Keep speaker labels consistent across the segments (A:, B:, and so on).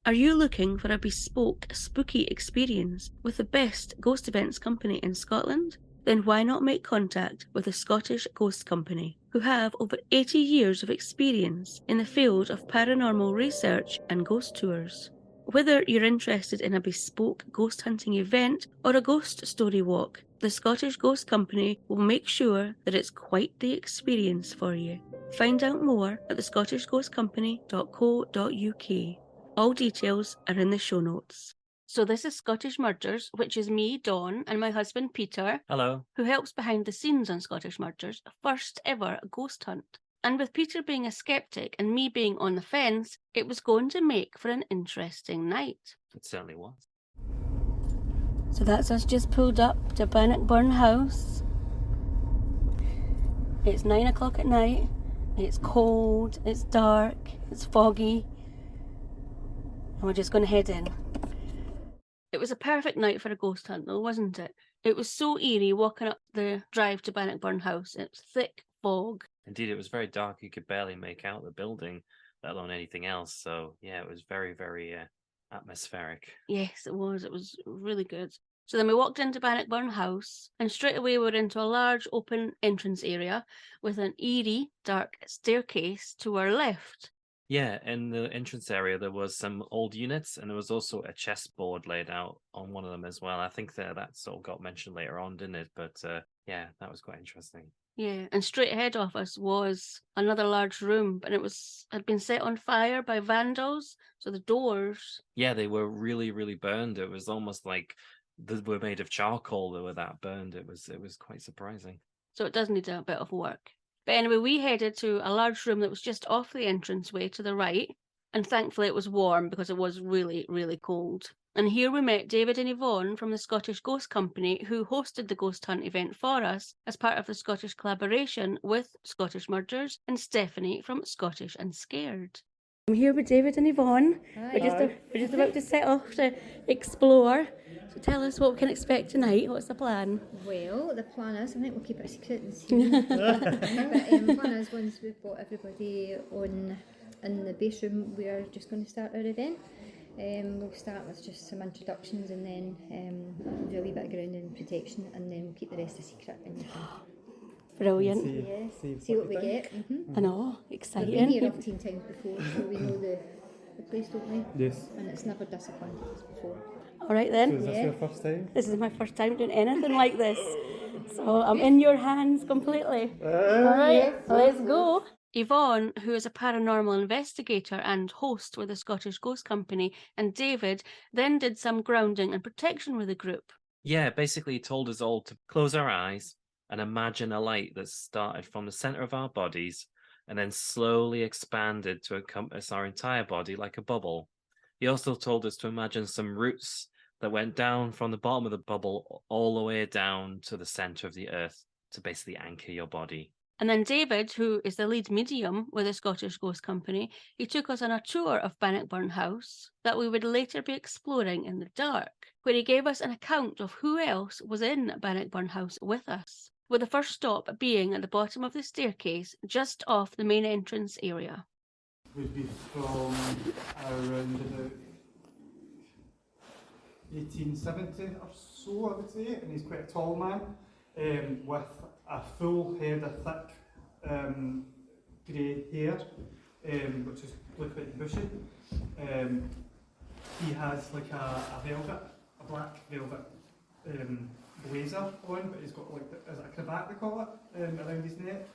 A: Are you looking for a bespoke, spooky experience with the best ghost events company in Scotland? Then why not make contact with the Scottish Ghost Company, who have over 80 years of experience in the field of paranormal research and ghost tours. Whether you're interested in a bespoke ghost hunting event or a ghost story walk, the Scottish Ghost Company will make sure that it's quite the experience for you. Find out more at thescottishghostcompany.co.uk. All details are in the show notes. So this is Scottish Murders, which is me, Dawn, and my husband, Peter.
B: Hello.
A: Who helps behind the scenes on Scottish Murders' first ever ghost hunt. And with Peter being a skeptic and me being on the fence, it was going to make for an interesting night.
B: It certainly was.
A: So that's us just pulled up to Bannockburn House. It's 9 o'clock at night. It's cold, it's dark, it's foggy. And we're just going to head in. It was a perfect night for a ghost hunt though, wasn't it? It was so eerie walking up the drive to Bannockburn House. It was thick fog.
B: Indeed, it was very dark. You could barely make out the building, let alone anything else. So, yeah, it was very, very atmospheric.
A: Yes, it was. It was really good. So then we walked into Bannockburn House, and straight away we were into a large open entrance area with an eerie, dark staircase to our left.
B: Yeah, in the entrance area, there was some old units, and there was also a chessboard laid out on one of them as well. I think that sort of got mentioned later on, didn't it? But yeah, that was quite interesting.
A: Yeah, and straight ahead of us was another large room, and it had been set on fire by vandals. So the doors.
B: Yeah, they were really, really burned. It was almost like they were made of charcoal. They were that burned. It was quite surprising.
A: So it does need a bit of work. But anyway, we headed to a large room that was just off the entranceway to the right, and thankfully it was warm because it was really, really cold. And here we met David and Yvonne from the Scottish Ghost Company, who hosted the ghost hunt event for us as part of the Scottish collaboration with Scottish Murders, and Stefanie from Scottish and Scared. I'm here with David and Yvonne.
C: Hi.
A: We're just about to set off to explore. So tell us what we can expect tonight. What's the plan?
C: Well, the plan is, I think we'll keep it a secret and see. But the plan is, once we've got everybody in the base room, we're just going to start our event. We'll start with just some introductions and then do a wee bit of grounding and protection, and then we'll keep the rest a secret. And
A: Brilliant.
C: See what we get. Mm-hmm.
A: I know,
C: We've
A: exciting.
C: been here off team times before, so we know the place, don't we?
D: Yes.
C: And it's never disappointed us before.
A: All right then.
D: So is this your first time?
A: This is my first time doing anything like this. So I'm in your hands completely. All right, let's go. Yvonne, who is a paranormal investigator and host with the Scottish Ghost Company, and David then did some grounding and protection with the group.
B: Yeah, basically he told us all to close our eyes and imagine a light that started from the center of our bodies and then slowly expanded to encompass our entire body like a bubble. He also told us to imagine some roots that went down from the bottom of the bubble all the way down to the center of the earth to basically anchor your body. And then David, who is the lead medium with the Scottish Ghost Company, he took us on a tour of Bannockburn House that we would later be exploring in the dark, where he gave us an account of who else was in Bannockburn House with us, with the first stop being at the bottom of the staircase just off the main entrance area.
D: Would be from around about 1870 or so, I would say, and he's quite a tall man, with a full head of thick grey hair, which is quite bushy. He has like a black velvet blazer on, but he's got like, is it a cravat they call it, around his neck,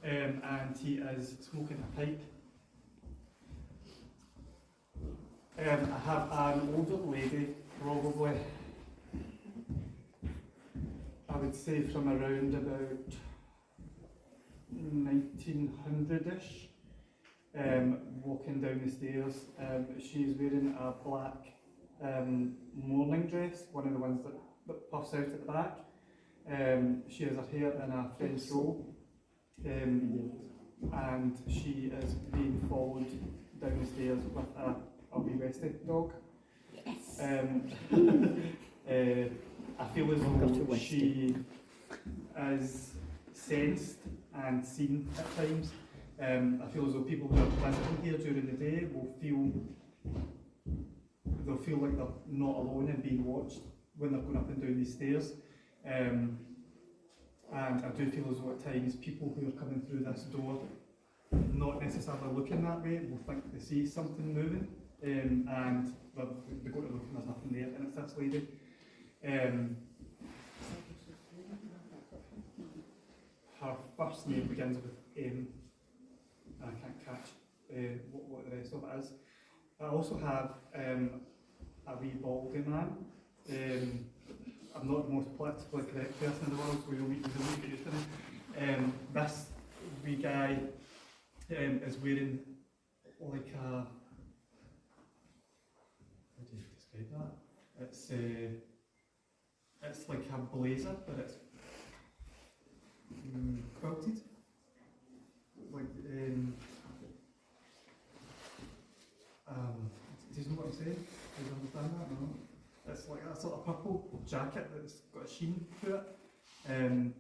D: and he is smoking a pipe. I have an older lady, probably, I would say from around about 1900-ish, walking down the stairs. She's wearing a black morning dress, one of the ones that puffs out at the back. She has her hair in a French roll, and she is being followed down the stairs with a wee Westie dog.
A: Yes.
D: I feel as though she is sensed and seen at times. I feel as though people who are visiting here during the day will feel they'll feel like they're not alone and being watched when they're going up and down these stairs. And I do feel as though at times people who are coming through this door, not necessarily looking that way, will think they see something moving, and they go to look and there's nothing there, and it's this lady. Her first name begins with M, and I can't catch what the rest of it is. I also have a wee baldy man. I'm not the most politically correct person in the world, so we'll get used to it. This wee guy is wearing like a, how do you describe that? It's like a blazer, but it's quilted. Like, do you know what I'm saying? Do you understand that? No. It's like a sort of purple jacket that's got a sheen to it, and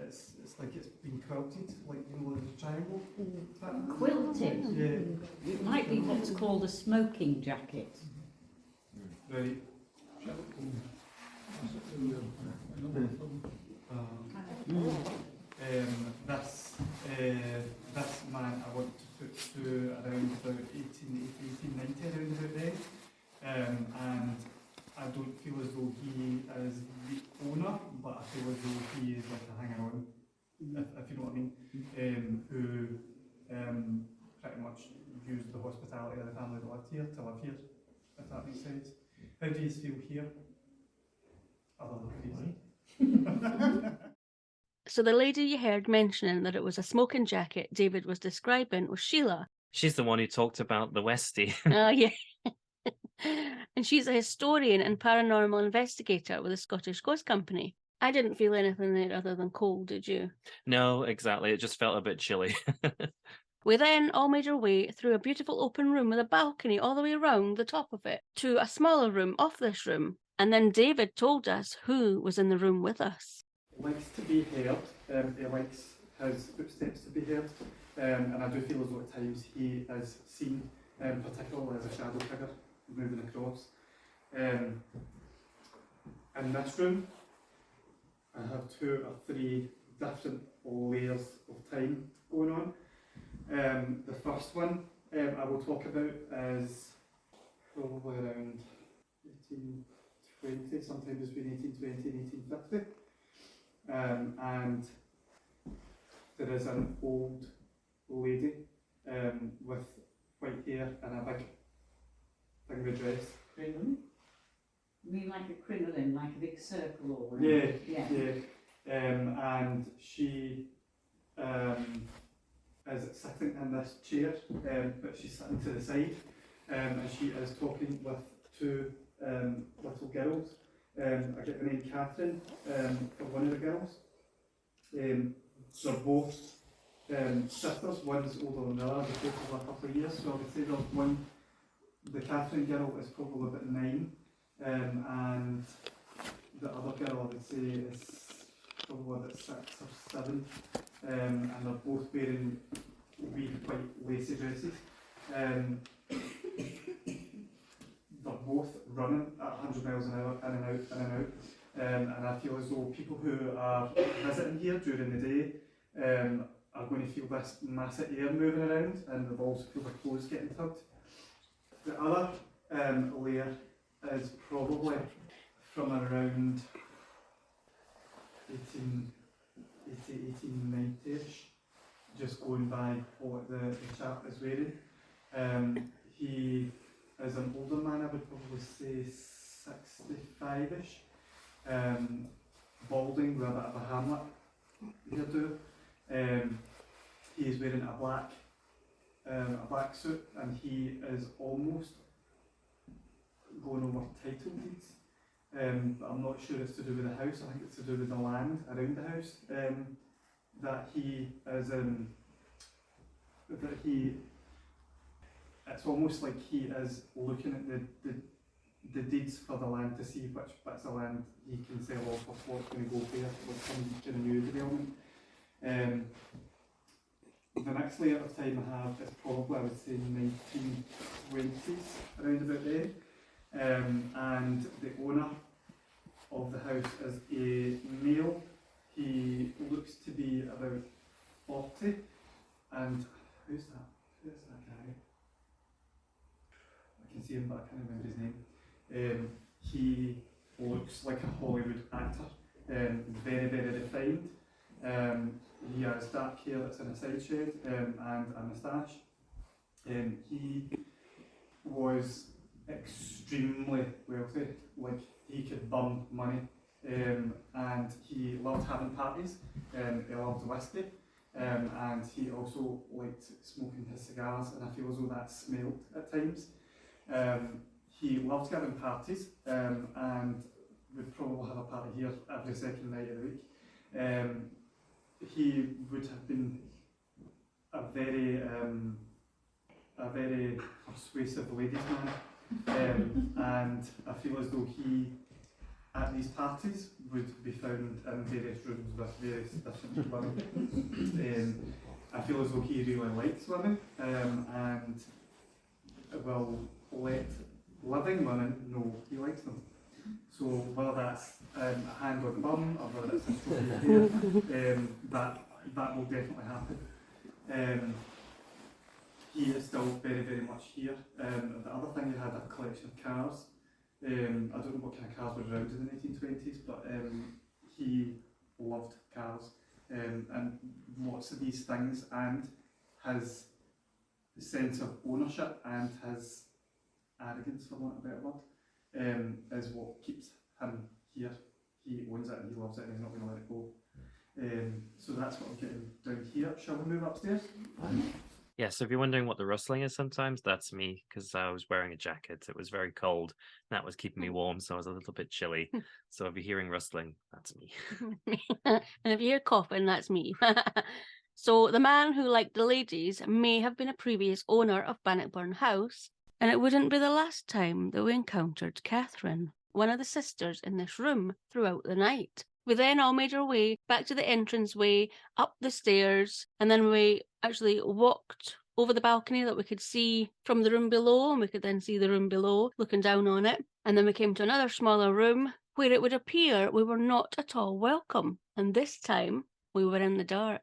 D: it's like it's been quilted, like, you know, like a triangle.
E: Quilted?
D: Yeah.
E: It might be what's called a smoking jacket.
D: Right. This man I want to put to around about 1890, around about then, and I don't feel as though he is the owner, but I feel as though he is like a hanger-on, if you know what I mean, who pretty much used the hospitality of the family that lived here to live here, if that makes sense. How do you feel here? Other than crazy.
A: So the lady you heard mentioning that it was a smoking jacket David was describing was Sheila.
B: She's the one who talked about the Westie.
A: Oh, yeah. And she's a historian and paranormal investigator with the Scottish Ghost Company. I didn't feel anything there other than cold, did you?
B: No, exactly. It just felt a bit chilly.
A: We then all made our way through a beautiful open room with a balcony all the way around the top of it to a smaller room off this room. And then David told us who was in the room with us.
D: Likes to be heard, he likes his footsteps to be heard, and I do feel as though at times he is seen, particularly as a shadow figure moving across. In this room, I have 2 or 3 different layers of time going on. The first one I will talk about is probably around 1820, sometime between 1820 and 1850. And there is an old lady with white hair and a big thing of dress.
E: Crinoline? You mean like a crinoline, like a big circle all around?
D: Yeah. And she is sitting in this chair, but she's sitting to the side, and she is talking with 2 little girls. I get the name Catherine for one of the girls. They're both sisters, one's older than the other, they're both over a couple of years, so I would say there's one, the Catherine girl is probably about 9, and the other girl I would say is probably about 6 or 7, and they're both wearing wee white lacy dresses. They're both running at 100 miles an hour, in and out, and I feel as though people who are visiting here during the day are going to feel this massive air moving around, and they'll also feel their clothes getting tugged. The other layer is probably from around 1890-ish, just going by what the chap is wearing. He is an older man, I would probably say 65-ish, balding with a bit of a hamlet hairdo. He is wearing a black suit, and he is almost going over title deeds. But I'm not sure it's to do with the house. I think it's to do with the land around the house. That he is it's almost like he is looking at the deeds for the land to see which bits of land he can sell off or what's going to go there, what's some kind of new development. The next layer of time I have is probably, I would say, 1920s, around about then. and the owner of the house is a male. He looks to be about 40, and who's that? Who's that guy? I can see him, but I can't remember his name. He looks like a Hollywood actor, very, very refined. He has dark hair that's in a side shade, and a moustache. He was extremely wealthy, like he could burn money, and he loved having parties, he loved whiskey, and he also liked smoking his cigars, and I feel as though that smelled at times. He loved having parties, and would probably have a party here every second night of the week. He would have been a very persuasive ladies man, and I feel as though he, at these parties, would be found in various rooms with various different women. I feel as though he really likes women, and will let living women know he likes them. So whether that's a hand on the bum or whether it's a stroke here, that will definitely happen. He is still very, very much here. The other thing, he had a collection of cars. I don't know what kind of cars were around in the 1920s, but he loved cars, and lots of these things, and his sense of ownership and his arrogance, for want of a better word, is what keeps him here. He owns it and he loves it and he's not going to let it go. So that's what I'm getting down here. Shall we move upstairs?
B: Yeah, so if you're wondering what the rustling is sometimes, that's me, because I was wearing a jacket. It was very cold. That was keeping me warm, so I was a little bit chilly. So if you're hearing rustling, that's me.
A: And if you hear coughing, that's me. So the man who liked the ladies may have been a previous owner of Bannockburn House, and it wouldn't be the last time that we encountered Catherine, one of the sisters in this room, throughout the night. We then all made our way back to the entranceway, up the stairs, and then we actually walked over the balcony that we could see from the room below, and we could then see the room below, looking down on it. And then we came to another smaller room where it would appear we were not at all welcome, and this time we were in the dark.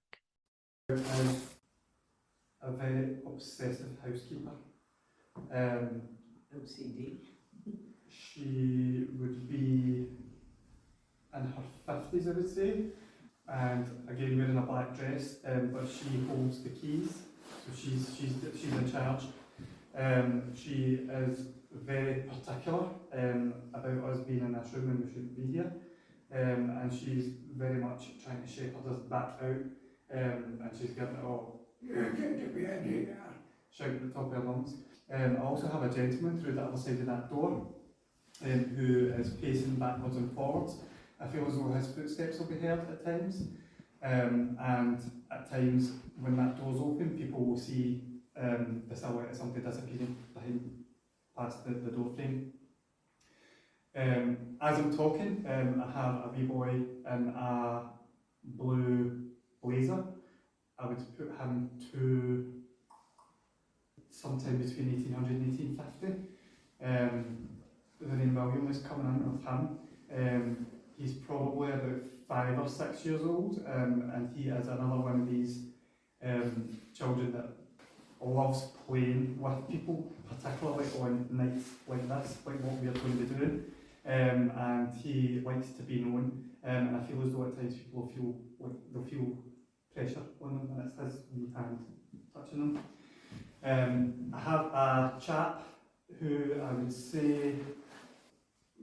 D: As a very obsessive housekeeper.
E: OCD.
D: She would be in her 50s, I would say, and again wearing a black dress, but she holds the keys, so she's in charge. She is very particular about us being in this room and we shouldn't be here, and she's very much trying to shepherd us back out, and she's giving it all, shouting at the top of her lungs. I also have a gentleman through the other side of that door, who is pacing backwards and forwards. I feel as though his footsteps will be heard at times, and at times when that door's open, people will see the silhouette of somebody disappearing past the door frame. As I'm talking, I have a wee boy in a blue blazer. I would put him to sometime between 1800 and 1850. The name William is coming in with him. He's probably about 5 or 6 years old, and he is another one of these children that loves playing with people, particularly on nights like this, like what we're going to be doing, and he likes to be known, and I feel as though at times people feel like they'll feel pressure on them, and it's his wee hand touching them. I have a chap who I would say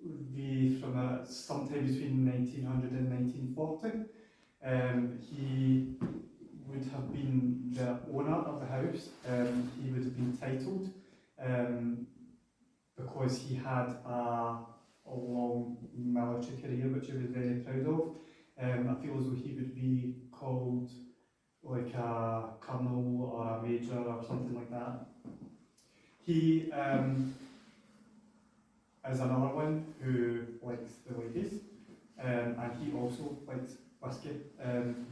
D: would be from sometime between 1900 and 1940. He would have been the owner of the house. He would have been titled because he had a long military career, which he was very proud of. I feel as though he would be called like a colonel or a major or something like that. He is another one who likes the ladies, and he also likes whiskey,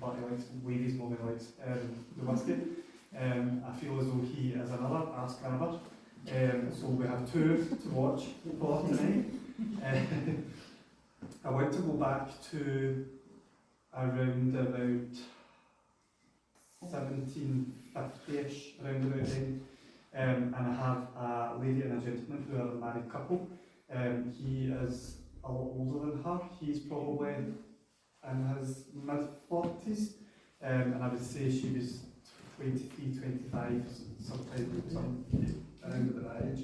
D: but he likes ladies more than he likes the whiskey. I feel as though he is another ass grabber, So we have two to watch for tonight. I want to go back to around about 1750-ish, around about then. And I have a lady and a gentleman who are a married couple. He is a lot older than her. He's probably in his mid-40s. And I would say she was 23, 25, some around at that age.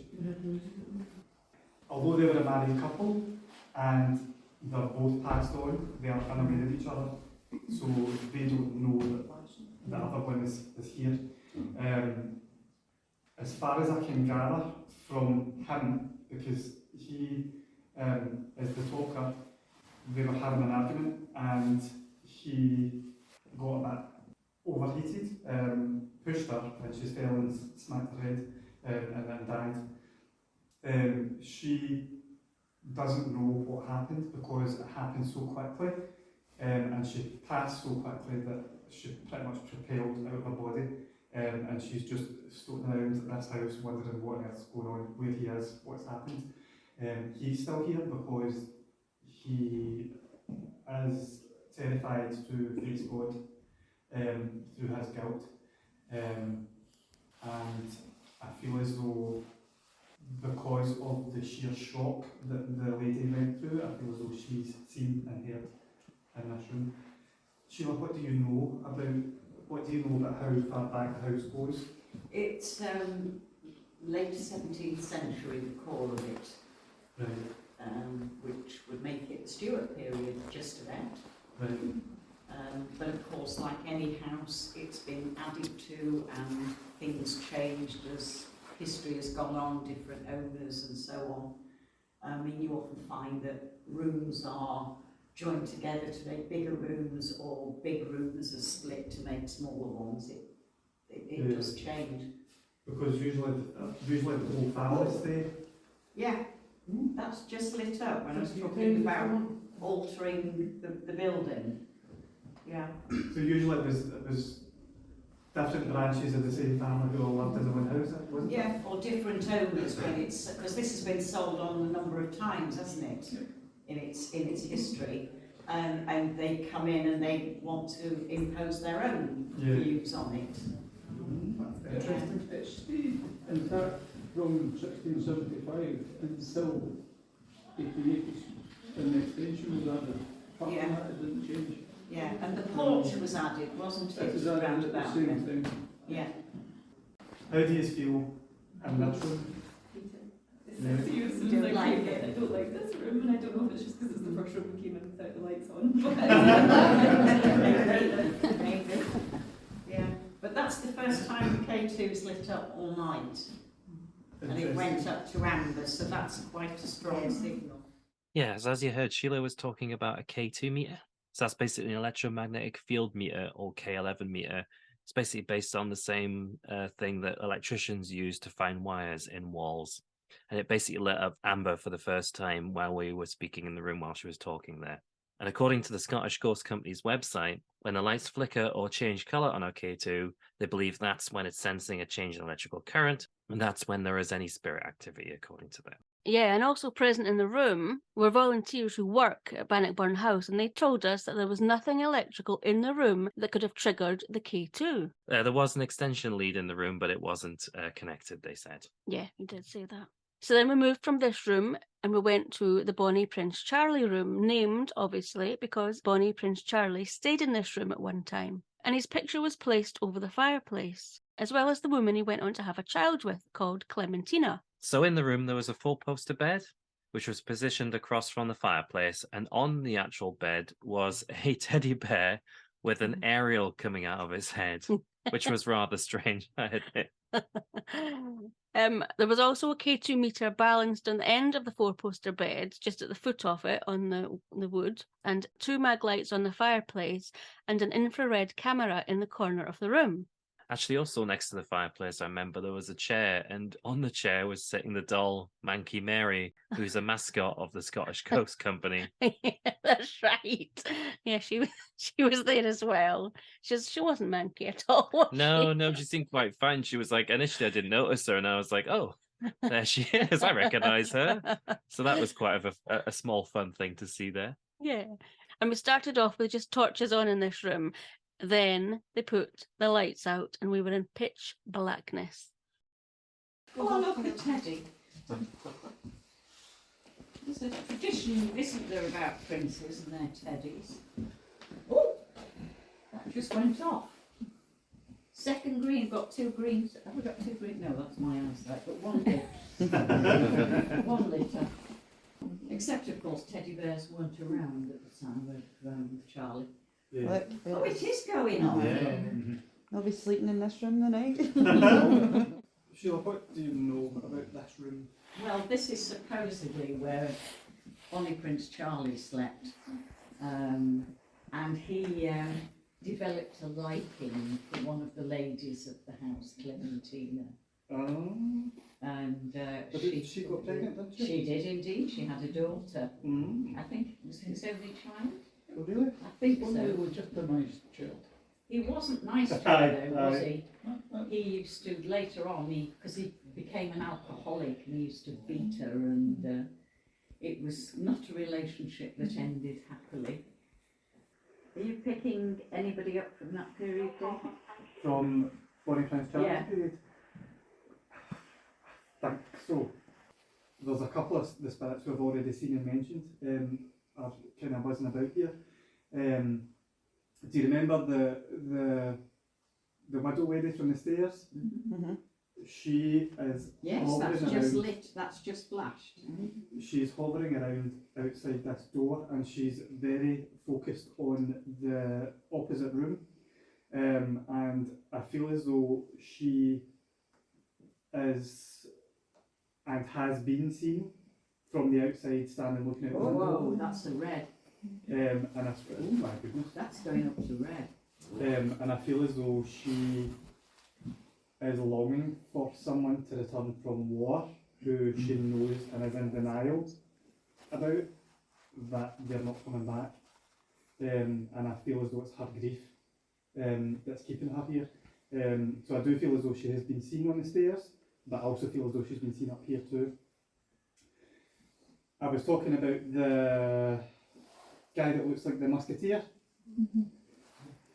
D: Although they were a married couple and they're both passed on, they are unaware of each other, so they don't know that the other one is here. As far as I can gather from him, because he is the talker, they were having an argument and he got a bit overheated, pushed her and she fell and smacked her head and then died. She doesn't know what happened because it happened so quickly, and she passed so quickly that she pretty much propelled out of her body, and she's just floating around this house wondering what on earth's going on, where he is, what's happened. He's still here because he is terrified to face God through his guilt, and I feel as though because of the sheer shock that the lady went through, I feel as though she's seen and heard in this room. Sheila, what do you know about how far back the house goes?
E: It's late 17th century, the core of it,
D: Right.
E: which would make it the Stuart period just about.
D: Right.
E: But of course, like any house, it's been added to and things changed as history has gone on, different owners and so on. I mean, you often find that rooms are joined together to make bigger rooms, or big rooms are split to make smaller ones. It does change.
D: Because usually the whole family stay.
E: Yeah, that's just lit up when I was talking about altering the building. Yeah.
D: So usually it was different branches of the same family who all lived in the one house, wasn't it?
E: Yeah, or different owners when it's, because this has been sold on a number of times, hasn't it? In its history, and they come in and they want to impose their own views on it.
F: Interesting. It's the entire from 1675 until 88, and the extension was added. Apart from that, it didn't change.
E: Yeah, and the porch was added, wasn't it?
F: It was added at the same time.
E: Yeah.
D: How do you feel in that room?
G: It's you, so
E: Don't
G: like,
E: like
G: I don't like this room, and I don't know if it's just because it's the first room we came in without the lights on.
E: Maybe. Yeah, but that's the first time the K2's lit up all night, and it went up to amber, so that's quite a strong signal.
B: Yes, as you heard, Sheila was talking about a K2 meter. So that's basically an electromagnetic field meter, or K11 meter. It's basically based on the same thing that electricians use to find wires in walls. And it basically lit up amber for the first time while we were speaking in the room while she was talking there. And according to the Scottish Ghost Company's website, when the lights flicker or change colour on our K2, they believe that's when it's sensing a change in electrical current, and that's when there is any spirit activity, according to them.
A: Yeah, and also present in the room were volunteers who work at Bannockburn House, and they told us that there was nothing electrical in the room that could have triggered the K2.
B: There was an extension lead in the room, but it wasn't connected, they said.
A: Yeah, he did say that. So then we moved from this room and we went to the Bonnie Prince Charlie room, named, obviously, because Bonnie Prince Charlie stayed in this room at one time. And his picture was placed over the fireplace, as well as the woman he went on to have a child with, called Clementina.
B: So in the room, there was a four-poster bed, which was positioned across from the fireplace, and on the actual bed was a teddy bear with an aerial coming out of his head, which was rather strange, I admit.
A: There was also a K2 meter balanced on the end of the four-poster bed, just at the foot of it on the wood, and 2 mag lights on the fireplace, and an infrared camera in the corner of the room.
B: Actually, also next to the fireplace, I remember there was a chair, and on the chair was sitting the doll Manky Mary, who's a mascot of the Scottish Ghost Company.
A: Yeah, that's right. Yeah, she was there as well. She wasn't manky at all. Was
B: No, she seemed quite fine. She was like, initially I didn't notice her, and I was like, oh, There she is. I recognise her. So that was quite a small fun thing to see there.
A: Yeah. And we started off with just torches on in this room. Then they put the lights out and we were in pitch blackness.
E: Oh, look at Teddy. There's a tradition, isn't there, about princes and their teddies? Oh, that just went off. Second green, got 2 greens. Have we got 2 greens? No, that's my eyesight, but 1 lit. 1 litre. Except, of course, teddy bears weren't around at the time of Charlie.
D: Yeah.
H: Look,
E: Oh, it is going on.
D: Yeah.
H: they'll be sleeping in this room tonight.
D: Sheila, what do you know about this room?
E: Well, this is supposedly where Bonnie Prince Charlie slept, and he developed a liking for one of the ladies of the house, Clementina, and
D: She got pregnant, didn't she?
E: She did indeed. She had a daughter.
D: Mm.
E: I think it was his only child.
D: Oh, really?
E: I think
F: One
E: so.
F: legitimised child.
E: He wasn't nice to
D: Aye,
E: her though, was
D: aye.
E: he? He used to later on, because he became an alcoholic and he used to beat her, and it was not a relationship that ended happily. Are you picking anybody up from that period, David?
D: From Bonnie Prince Charles
E: Yeah.
D: period? I think so. There's a couple of the spirits we've already seen and mentioned are kind of buzzing about here. Do you remember the widow lady from the stairs?
H: Mm-hmm.
D: She is
E: Yes,
D: hovering
E: that's just
D: around.
E: lit. That's just flashed.
D: She's hovering around outside this door, and she's very focused on the opposite room. And I feel as though she is and has been seen from the outside, standing looking out the window.
E: Oh, that's a red.
D: And I, oh my goodness.
E: That's going up to red.
D: And I feel as though she is longing for someone to return from war who she knows and is in denial about that they're not coming back. And I feel as though it's her grief that's keeping her here. So I do feel as though she has been seen on the stairs, but I also feel as though she's been seen up here too. I was talking about the guy that looks like the musketeer.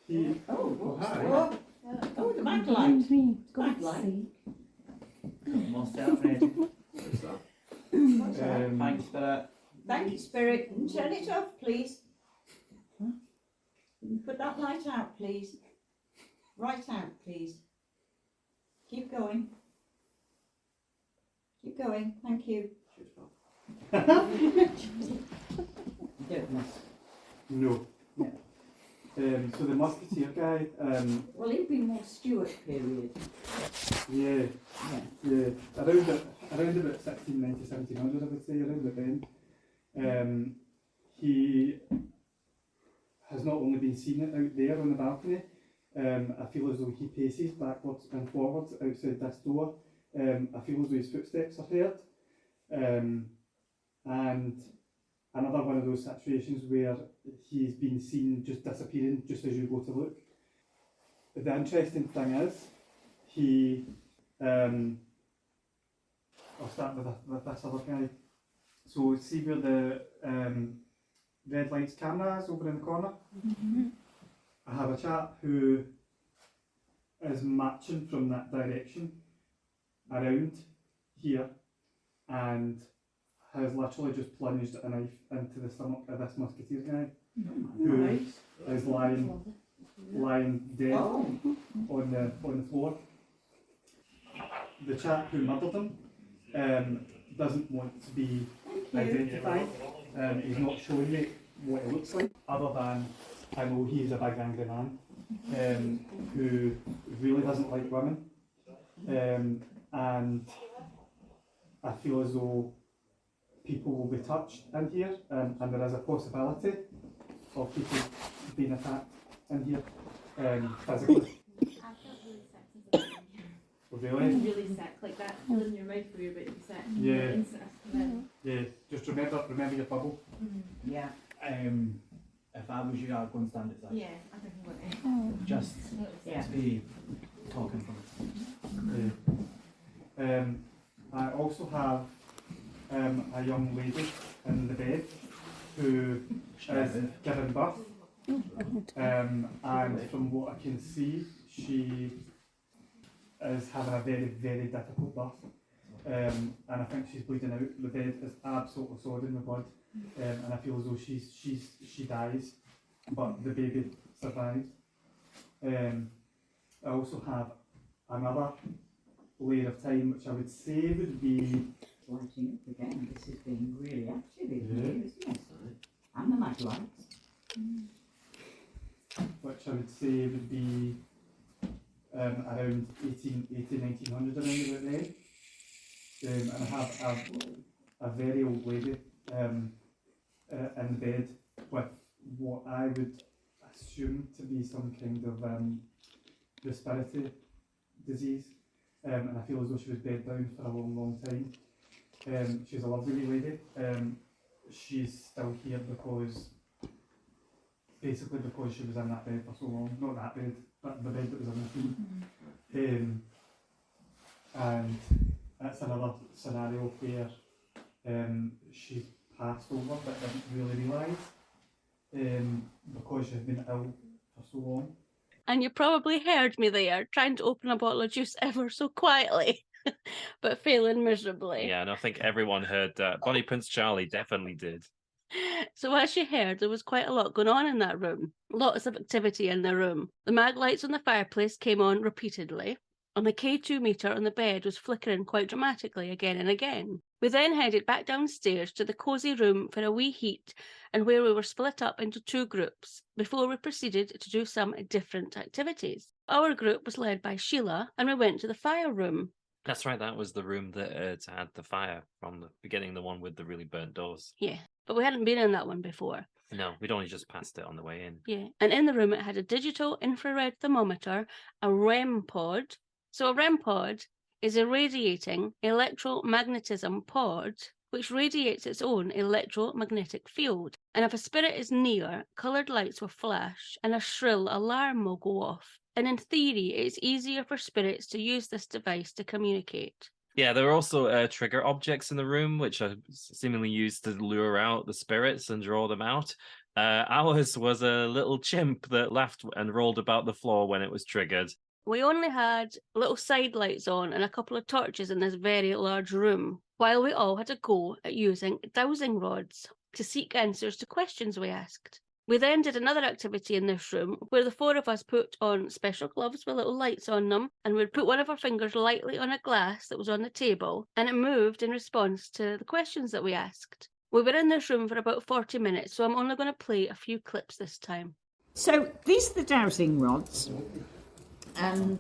D: He,
E: Oh,
D: hi.
E: Oh, the backlight.
G: Me.
E: Backlight.
I: Most Alfred. Thanks for that.
E: Thank you, Spirit. Turn it off, please. Put that light out, please. Right out, please. Keep going. Keep going. Thank you. Don't mess.
D: no.
E: No.
D: So the musketeer guy,
E: Well, it'd be more Stuart period.
D: yeah,
E: Yeah.
D: around about 1690, 1700, I would say, around about then. He has not only been seen out there on the balcony, I feel as though he paces backwards and forwards outside this door. I feel as though his footsteps are heard. And another one of those situations where he's been seen just disappearing just as you go to look. The interesting thing is, he, I'll start with this other guy. So see where the red lights camera is over in the corner? I have a chap who is marching from that direction around here and has literally just plunged a knife into the stomach of this musketeer guy, who is lying dead on the floor. The chap who murdered him doesn't want to be identified. He's not showing me what he looks like, other than I know he's a big angry man who really doesn't like women, and I feel as though people will be touched in here, and there is a possibility of people being attacked in here physically. Really?
G: Really sick, like that feeling in your mouth where you're about to be sick.
D: Yeah.
G: Instant come in.
D: Yeah, just remember your bubble.
E: Yeah.
I: If I was you, I'd go and stand at that.
G: Yeah, I think I'm going to.
I: Just
E: Yeah.
I: to be talking from it.
D: Yeah. I also have a young lady in the bed who is giving birth. And from what I can see, she is having a very, very difficult birth. And I think she's bleeding out. The bed is absolutely sodden with blood. And I feel as though she dies, but the baby survives. I also have another layer of time, which I would say would be...
J: Lighting up again. This has been really active in here, isn't it? And the mag lights.
D: Which I would say would be around 1900 around about then. And I have a very old lady in bed with what I would assume to be some kind of respiratory disease. And I feel as though she was bed bound for a long, long time. She's a lovely lady. She's still here because she was in that bed for so long. Not that bed, but the bed that was in the room. And that's another scenario where she passed over but didn't really realise because she's been ill for so long.
A: And you probably heard me there, trying to open a bottle of juice ever so quietly, but failing miserably.
B: Yeah, and I think everyone heard that. Bonnie Prince Charlie definitely did.
A: So as you heard, there was quite a lot going on in that room. Lots of activity in the room. The mag lights on the fireplace came on repeatedly, and the K2 meter on the bed was flickering quite dramatically again and again. We then headed back downstairs to the cosy room for a wee heat, and where we were split up into two groups before we proceeded to do some different activities. Our group was led by Sheila, and we went to the fire room.
B: That's right, that was the room that had the fire from the beginning, the one with the really burnt doors.
A: Yeah, but we hadn't been in that one before.
B: No, we'd only just passed it on the way in.
A: Yeah, and in the room it had a digital infrared thermometer, a REM pod. So a REM pod is a radiating electromagnetism pod which radiates its own electromagnetic field. And if a spirit is near, coloured lights will flash and a shrill alarm will go off. And in theory, it's easier for spirits to use this device to communicate.
B: Yeah, there were also trigger objects in the room, which are seemingly used to lure out the spirits and draw them out. Ours was a little chimp that laughed and rolled about the floor when it was triggered.
A: We only had little side lights on and a couple of torches in this very large room, while we all had a go at using dowsing rods to seek answers to questions we asked. We then did another activity in this room where the four of us put on special gloves with little lights on them, and we'd put one of our fingers lightly on a glass that was on the table, and it moved in response to the questions that we asked. We were in this room for about 40 minutes, so I'm only going to play a few clips this time.
J: So these are the dowsing rods, and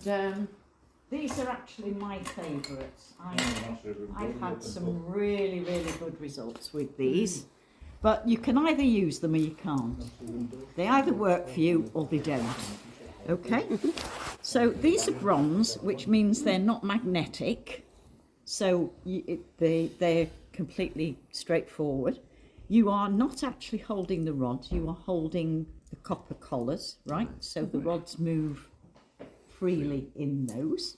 J: these are actually my favourites. I've had some really, really good results with these. But you can either use them or you can't. They either work for you or they don't. Okay? So these are bronze, which means they're not magnetic. So they're completely straightforward. You are not actually holding the rods, you are holding the copper collars, right? So the rods move freely in those.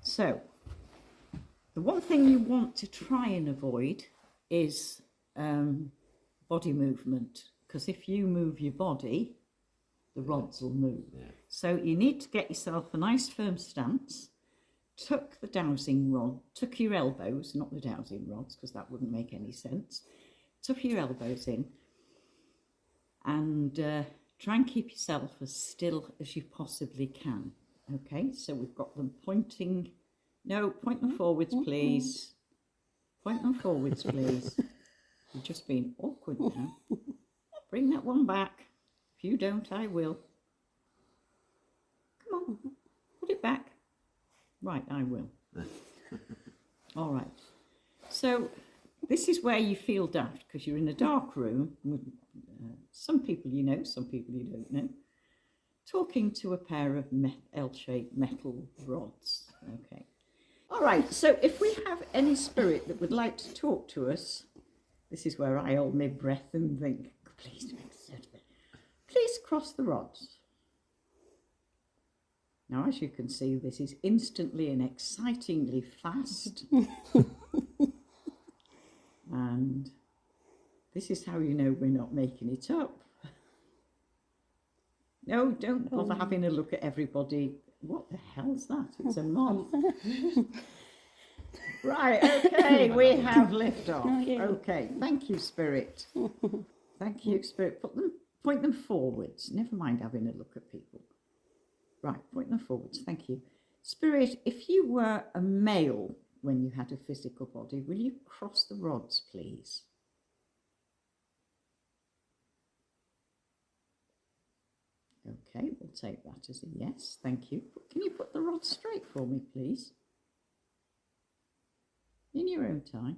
J: So the one thing you want to try and avoid is body movement, because if you move your body, the rods will move. Yeah. So you need to get yourself a nice firm stance, tuck the dowsing rod, tuck your elbows, not the dowsing rods, because that wouldn't make any sense, tuck your elbows in, and try and keep yourself as still as you possibly can. Okay, so we've got them pointing, no, point them forwards, please. Point them forwards, please. You're just being awkward now. Bring that one back. If you don't, I will. Come on, put it back. Right, I will. All right. So this is where you feel daft, because you're in a dark room with some people you know, some people you don't know, talking to a pair of L-shaped metal rods. Okay. All right, so if we have any spirit that would like to talk to us, this is where I hold my breath and think, please cross the rods. Now, as you can see, this is instantly and excitingly fast. And this is how you know we're not making it up. No, don't bother having a look at everybody. What the hell's that? It's a moth. Right, okay, we have liftoff.
A: Oh, yay.
J: Okay, thank you, Spirit. Thank you, Spirit. Point them forwards. Never mind having a look at people. Right, point them forwards. Thank you. Spirit, if you were a male when you had a physical body, will you cross the rods, please? Okay, we'll take that as a yes. Thank you. Can you put the rods straight for me, please? In your own time.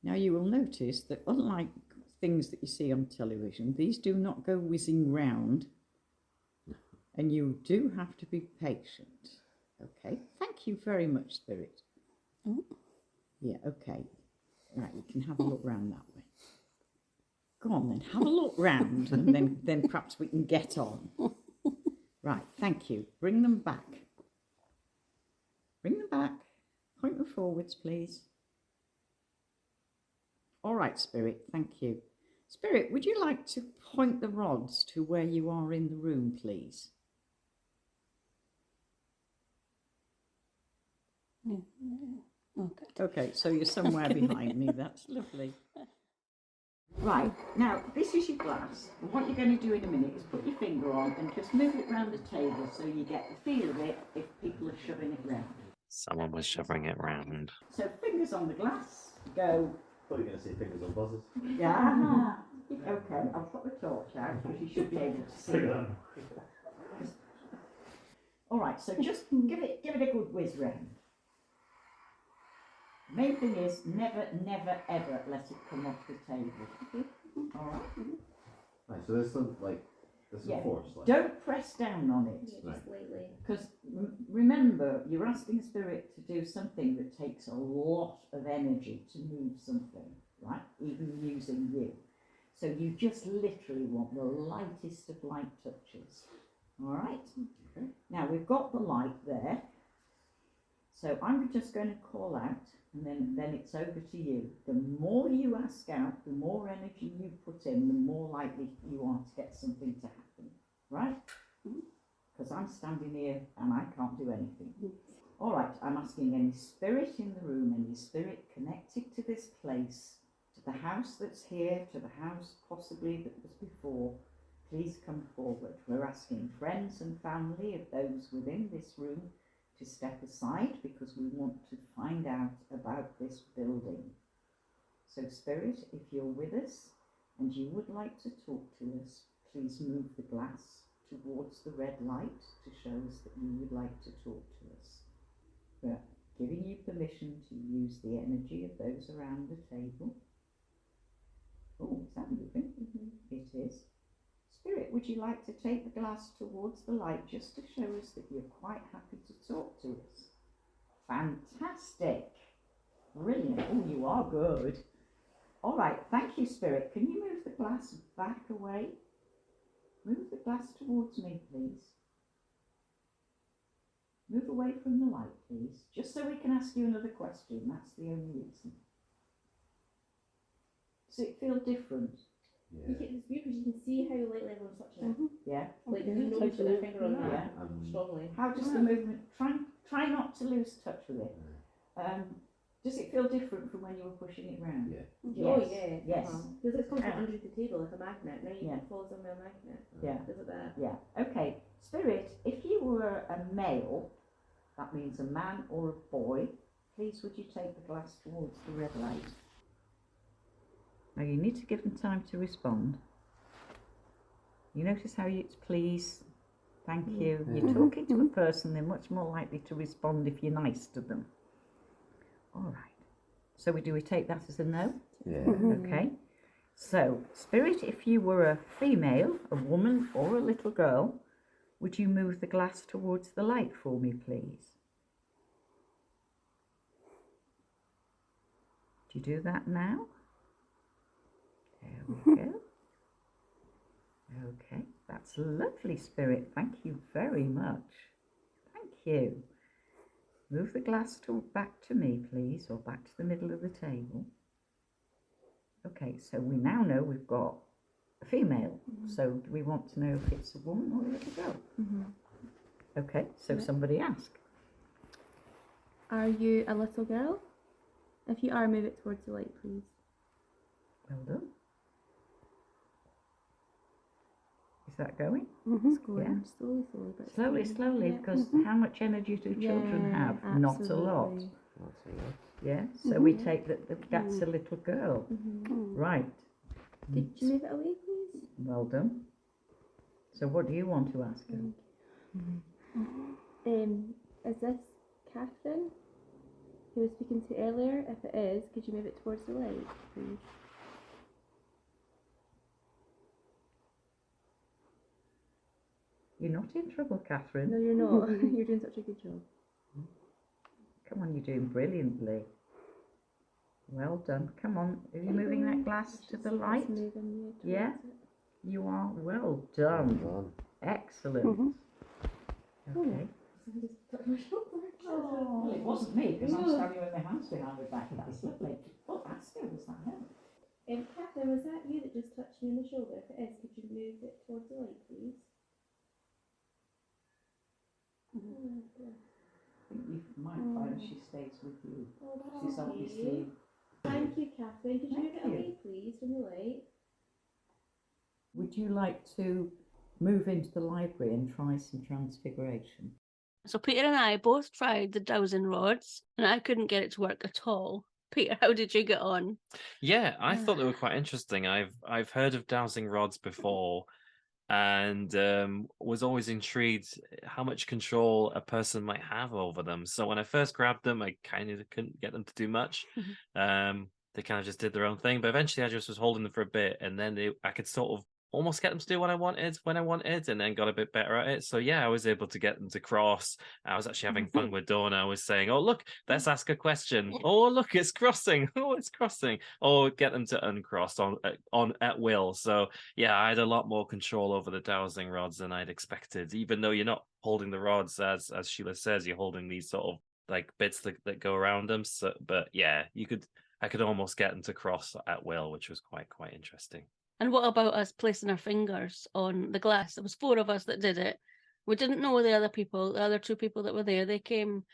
J: Now you will notice that unlike things that you see on television, these do not go whizzing round, and you do have to be patient. Okay, thank you very much, Spirit.
A: Oh.
J: Yeah, okay. Right, you can have a look round that way. Go on then, have a look round, and then perhaps we can get on. Right, thank you. Bring them back. Bring them back. Point them forwards, please. All right, Spirit, thank you. Spirit, would you like to point the rods to where you are in the room, please?
A: Yeah. Okay.
J: Okay, so you're somewhere behind me. That's lovely. Right, now this is your glass. And what you're going to do in a minute is put your finger on and just move it round the table so you get the feel of it if people are shoving it round.
B: Someone was shoving it round.
J: So fingers on the glass, go.
I: I thought you were going to say fingers on buzzers.
J: Yeah. Okay, I'll put the torch out because you should be able to see it. All right, so just give it a good whiz round. Main thing is never, never, ever let it come off the table. All right.
I: Right, so there's some force.
J: Don't press down on it.
C: Yeah, just lightly.
J: Because remember, you're asking Spirit to do something that takes a lot of energy to move something, right? Even using you. So you just literally want the lightest of light touches. All right?
I: Okay.
J: Now we've got the light there. So I'm just going to call out, and then it's over to you. The more you ask out, the more energy you put in, the more likely you are to get something to happen. Right? Because I'm standing here and I can't do anything. All right, I'm asking any spirit in the room, any spirit connected to this place, to the house that's here, to the house possibly that was before, please come forward. We're asking friends and family of those within this room to step aside because we want to find out about this building. So Spirit, if you're with us and you would like to talk to us, please move the glass towards the red light to show us that you would like to talk to us. We're giving you permission to use the energy of those around the table. Oh, is that moving? It is. Spirit, would you like to take the glass towards the light just to show us that you're quite happy to talk to us? Fantastic. Brilliant. Oh, you are good. All right, thank you, Spirit. Can you move the glass back away? Move the glass towards me, please. Move away from the light, please, just so we can ask you another question. That's the only reason. Does it feel different?
C: Yeah. It's weird because you can see how light level is touching it.
J: Yeah.
C: Like you know you put their finger on that strongly.
J: How does the movement? Try not to lose touch with it. Does it feel different from when you were pushing it round?
I: Yeah.
J: Yes.
C: Oh yeah.
J: Yes.
C: Because it's coming from under the table like a magnet. Now you
J: Yeah.
C: can follow somewhere a magnet.
J: Yeah.
C: Is it that?
J: Yeah. Okay. Spirit, if you were a male, that means a man or a boy, please would you take the glass towards the red light? Now you need to give them time to respond. You notice how it's please, thank you. You're talking to a person, they're much more likely to respond if you're nice to them. All right. So do we take that as a no?
I: Yeah.
J: Okay. So, Spirit, if you were a female, a woman or a little girl, would you move the glass towards the light for me, please? Do you do that now? There we go. Okay. That's lovely, Spirit. Thank you very much. Thank you. Move the glass back to me, please, or back to the middle of the table. Okay, so we now know we've got a female. So do we want to know if it's a woman or a little girl? Okay, so somebody ask.
G: Are you a little girl? If you are, move it towards the light, please.
J: Well done. Is that going?
G: It's going
J: Yeah.
G: slowly, slowly, but it's
J: Slowly,
G: going.
J: slowly,
G: Yeah.
J: because how much energy do children
G: Yeah,
J: have? Not a lot.
G: absolutely.
J: Yeah, so we take that that's a little girl. Right.
G: Could you move it away, please?
J: Well done. So what do you want to ask her?
G: Is this Catherine, who was speaking to earlier? If it is, could you move it towards the light, please?
J: You're not in trouble, Catherine.
G: No, you're not. You're doing such a good job.
J: Come on, you're doing brilliantly. Well done. Come on, are you moving that glass to the light? Yeah, you are. Well done. Excellent. Okay. Well, it wasn't me, because I'm standing with my hands behind my back. That's lovely. Oh, that's good. Was that her?
G: Catherine, was that you that just touched me on the shoulder? If it is, could you move it towards the light, please?
J: I think you might find she stays with you.
G: Oh,
J: She's obviously...
G: Thank you, Catherine. Could you move it
J: Thank you.
G: away, please, from the light?
J: Would you like to move into the library and try some transfiguration?
A: So Peter and I both tried the dowsing rods, and I couldn't get it to work at all. Peter, how did you get on?
B: Yeah, I thought they were quite interesting. I've heard of dowsing rods before, and was always intrigued how much control a person might have over them. So when I first grabbed them, I kind of couldn't get them to do much. They kind of just did their own thing. But eventually, I just was holding them for a bit, and then I could sort of almost get them to do what I wanted when I wanted, and then got a bit better at it. So yeah, I was able to get them to cross. I was actually having fun with Dawn. I was saying, "Oh look, let's ask a question. Oh look, it's crossing. Oh, it's crossing." Or get them to uncross on at will. So yeah, I had a lot more control over the dowsing rods than I'd expected. Even though you're not holding the rods, as Sheila says, you're holding these sort of like bits that go around them. So, but yeah, I could almost get them to cross at will, which was quite interesting.
A: And what about us placing our fingers on the glass? There was 4 of us that did it. We didn't know the other people, the other 2 people that were there. They came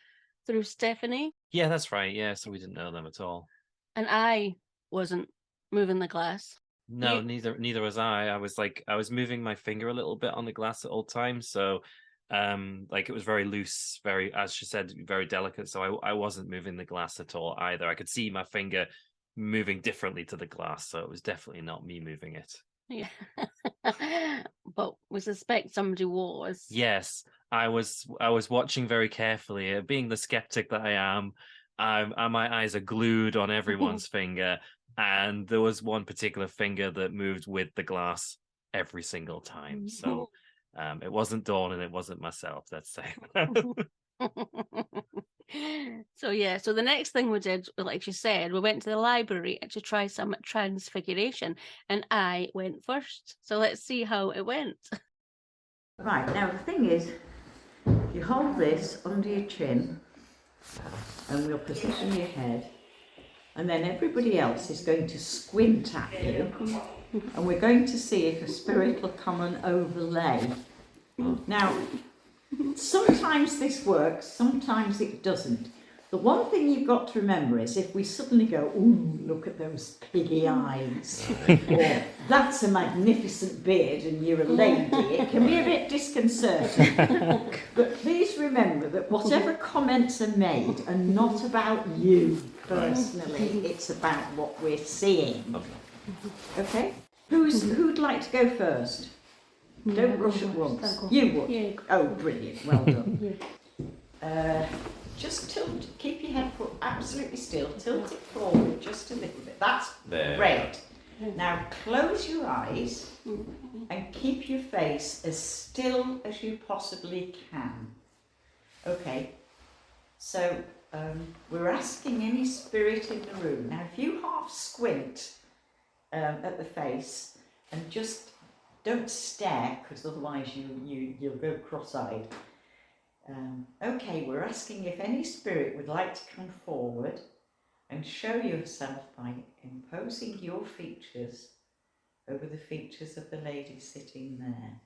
A: through Stefanie.
B: Yeah, that's right. Yeah, so we didn't know them at all.
A: And I wasn't moving the glass.
B: No, neither was I. I was moving my finger a little bit on the glass at all times. So like it was very loose, very, as she said, very delicate. So I wasn't moving the glass at all either. I could see my finger moving differently to the glass, so it was definitely not me moving it.
A: Yeah. But we suspect somebody was.
B: Yes, I was watching very carefully. Being the skeptic that I am, my eyes are glued on everyone's finger, and there was one particular finger that moved with the glass every single time. So it wasn't Dawn and it wasn't myself, let's say.
A: So the next thing we did, like you said, we went to the library to try some transfiguration, and I went first. So let's see how it went.
J: Right, now the thing is, you hold this under your chin, and we'll position your head, and then everybody else is going to squint at you, and we're going to see if a spirit will come and overlay. Now, sometimes this works, sometimes it doesn't. The one thing you've got to remember is if we suddenly go, ooh, look at those piggy eyes, or that's a magnificent beard and you're a lady, it can be a bit disconcerting. But please remember that whatever comments are made are not about you personally, it's about what we're seeing. Okay? Who'd like to go first? Don't rush at once. You would?
G: Yeah.
J: Oh, brilliant. Well done. Just keep your head put absolutely still. Tilt it forward just a little bit. That's great. Now close your eyes and keep your face as still as you possibly can. Okay. So we're asking any spirit in the room. Now if you half squint at the face and just don't stare, because otherwise you'll go cross-eyed. Okay, we're asking if any spirit would like to come forward and show yourself by imposing your features over the features of the lady sitting there.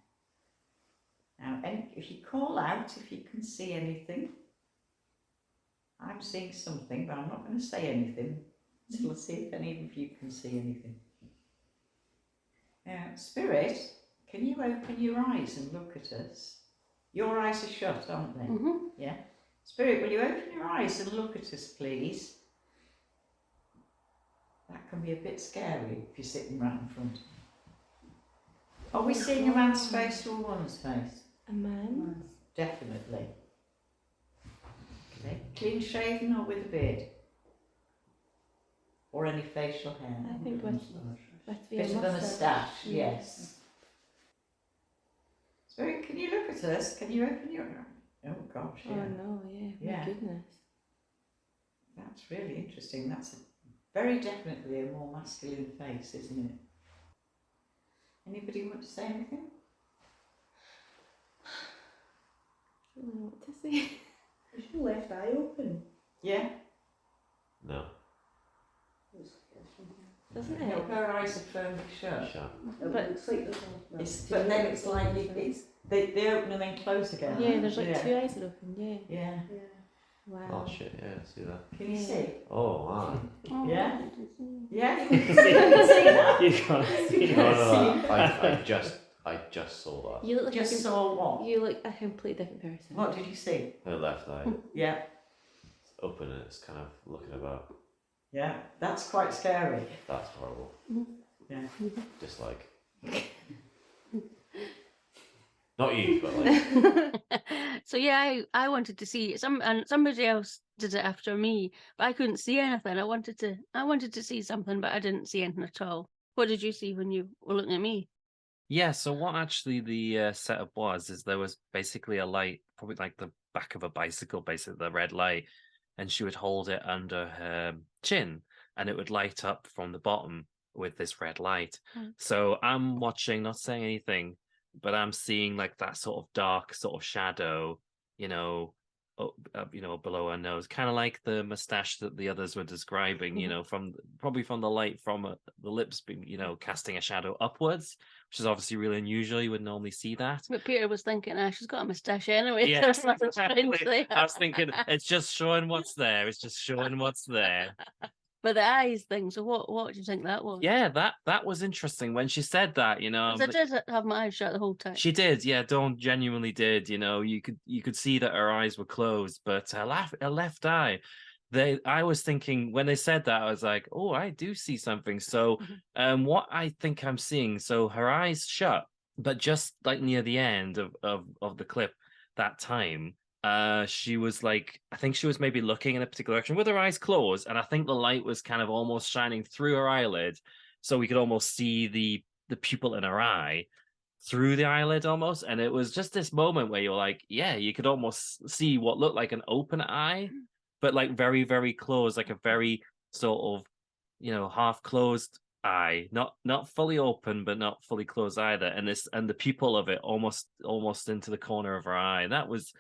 J: Now, if you call out, if you can see anything. I'm seeing something, but I'm not going to say anything until I see if any of you can see anything. Now, Spirit, can you open your eyes and look at us? Your eyes are shut, aren't they?
A: Mm-hmm.
J: Yeah. Spirit, will you open your eyes and look at us, please? That can be a bit scary if you're sitting right in front. Are we seeing a man's face or a woman's face?
G: A man.
J: Definitely. Okay. Clean shaven or with a beard? Or any facial hair?
G: I think with the
J: Bit of a moustache,
G: Yeah.
J: yes. Spirit, can you look at us? Can you open your eye? Oh gosh, yeah.
G: Oh no, yeah.
J: Yeah.
G: My goodness.
J: That's really interesting. That's very definitely a more masculine face, isn't it? Anybody want to say anything?
G: I don't know what to say.
H: Is your left eye open?
J: Yeah.
I: No.
G: Doesn't
J: No,
G: it?
J: her eyes are firmly shut.
I: Shut.
H: It
G: But-
H: looks like there's a...
J: But then it's like they open and then close again.
G: Yeah, there's like
J: Yeah.
G: two eyes that open, yeah.
J: Yeah.
H: Yeah.
G: Wow.
I: Oh shit, yeah, I see that.
J: Can you see?
I: Oh, wow.
A: Oh,
J: Yeah?
A: I didn't see.
J: Yeah. You can see that.
B: You can't see
I: No,
B: it.
I: no, no, I just saw that.
G: You look like
J: Just
G: a,
J: saw what?
G: you look a completely different person.
J: What did you see?
I: Her left eye
J: Yeah.
I: is open and it's kind of looking about.
J: Yeah. That's quite scary.
I: That's horrible.
J: Yeah.
I: Dislike. Not you, but like.
A: So yeah, I wanted to see and somebody else did it after me, but I couldn't see anything. I wanted to see something, but I didn't see anything at all. What did you see when you were looking at me?
B: Yeah, so what actually the setup was is there was basically a light, probably like the back of a bicycle, basically the red light, and she would hold it under her chin and it would light up from the bottom with this red light.
A: Mm.
B: So I'm watching, not saying anything, but I'm seeing like that sort of dark sort of shadow, below her nose, kind of like the mustache that the others were describing, probably from the light from the lips being, casting a shadow upwards, which is obviously really unusual. You would normally see that.
A: But Peter was thinking, she's got a moustache anyway.
B: Yeah,
A: There's nothing strange
B: exactly.
A: there.
B: I was thinking it's just showing what's there. It's just showing what's there.
A: But the eyes thing. So what do you think that was?
B: Yeah, that was interesting when she said that.
A: 'Cause I did have my eyes shut the whole time.
B: She did, yeah. Dawn genuinely did. You could see that her eyes were closed, but her left eye. I was thinking when they said that, I was like, oh, I do see something. So, what I think I'm seeing, so her eyes shut, but just like near the end of the clip that time, she was like, I think she was maybe looking in a particular direction with her eyes closed, and I think the light was kind of almost shining through her eyelid, so we could almost see the pupil in her eye through the eyelid almost. And it was just this moment where you're like, yeah, you could almost see what looked like an open eye, but like very, very closed, like a very sort of, half closed eye, not fully open, but not fully closed either. And the pupil of it almost into the corner of her eye. And that was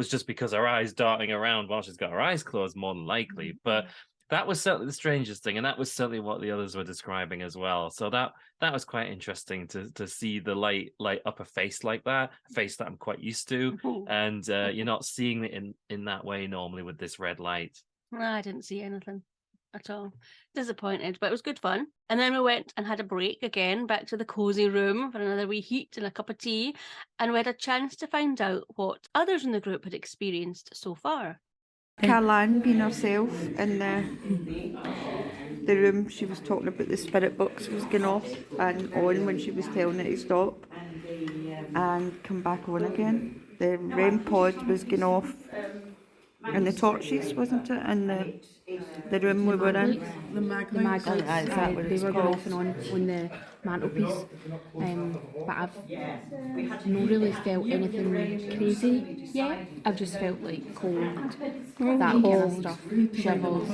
B: just because her eyes darting around while she's got her eyes closed, more than likely. But that was certainly the strangest thing, and that was certainly what the others were describing as well. So that was quite interesting to see the light up a face like that, a face that I'm quite used to, and you're not seeing it in that way normally with this red light.
A: No, I didn't see anything at all. Disappointed, but it was good fun. And then we went and had a break again, back to the cosy room for another wee heat and a cup of tea, and we had a chance to find out what others in the group had experienced so far.
H: Caroline being herself in the room, she was talking about the spirit box was going off and on when she was telling it to stop and come back on again. The REM pod was going off and the torches, wasn't it, in the room we were in?
G: The mag lights,
H: is that what
G: they
H: it's
G: were going
H: called?
G: off and on the mantelpiece. But I've not really felt anything crazy yet. I've just felt like cold, that kind of stuff, shivers.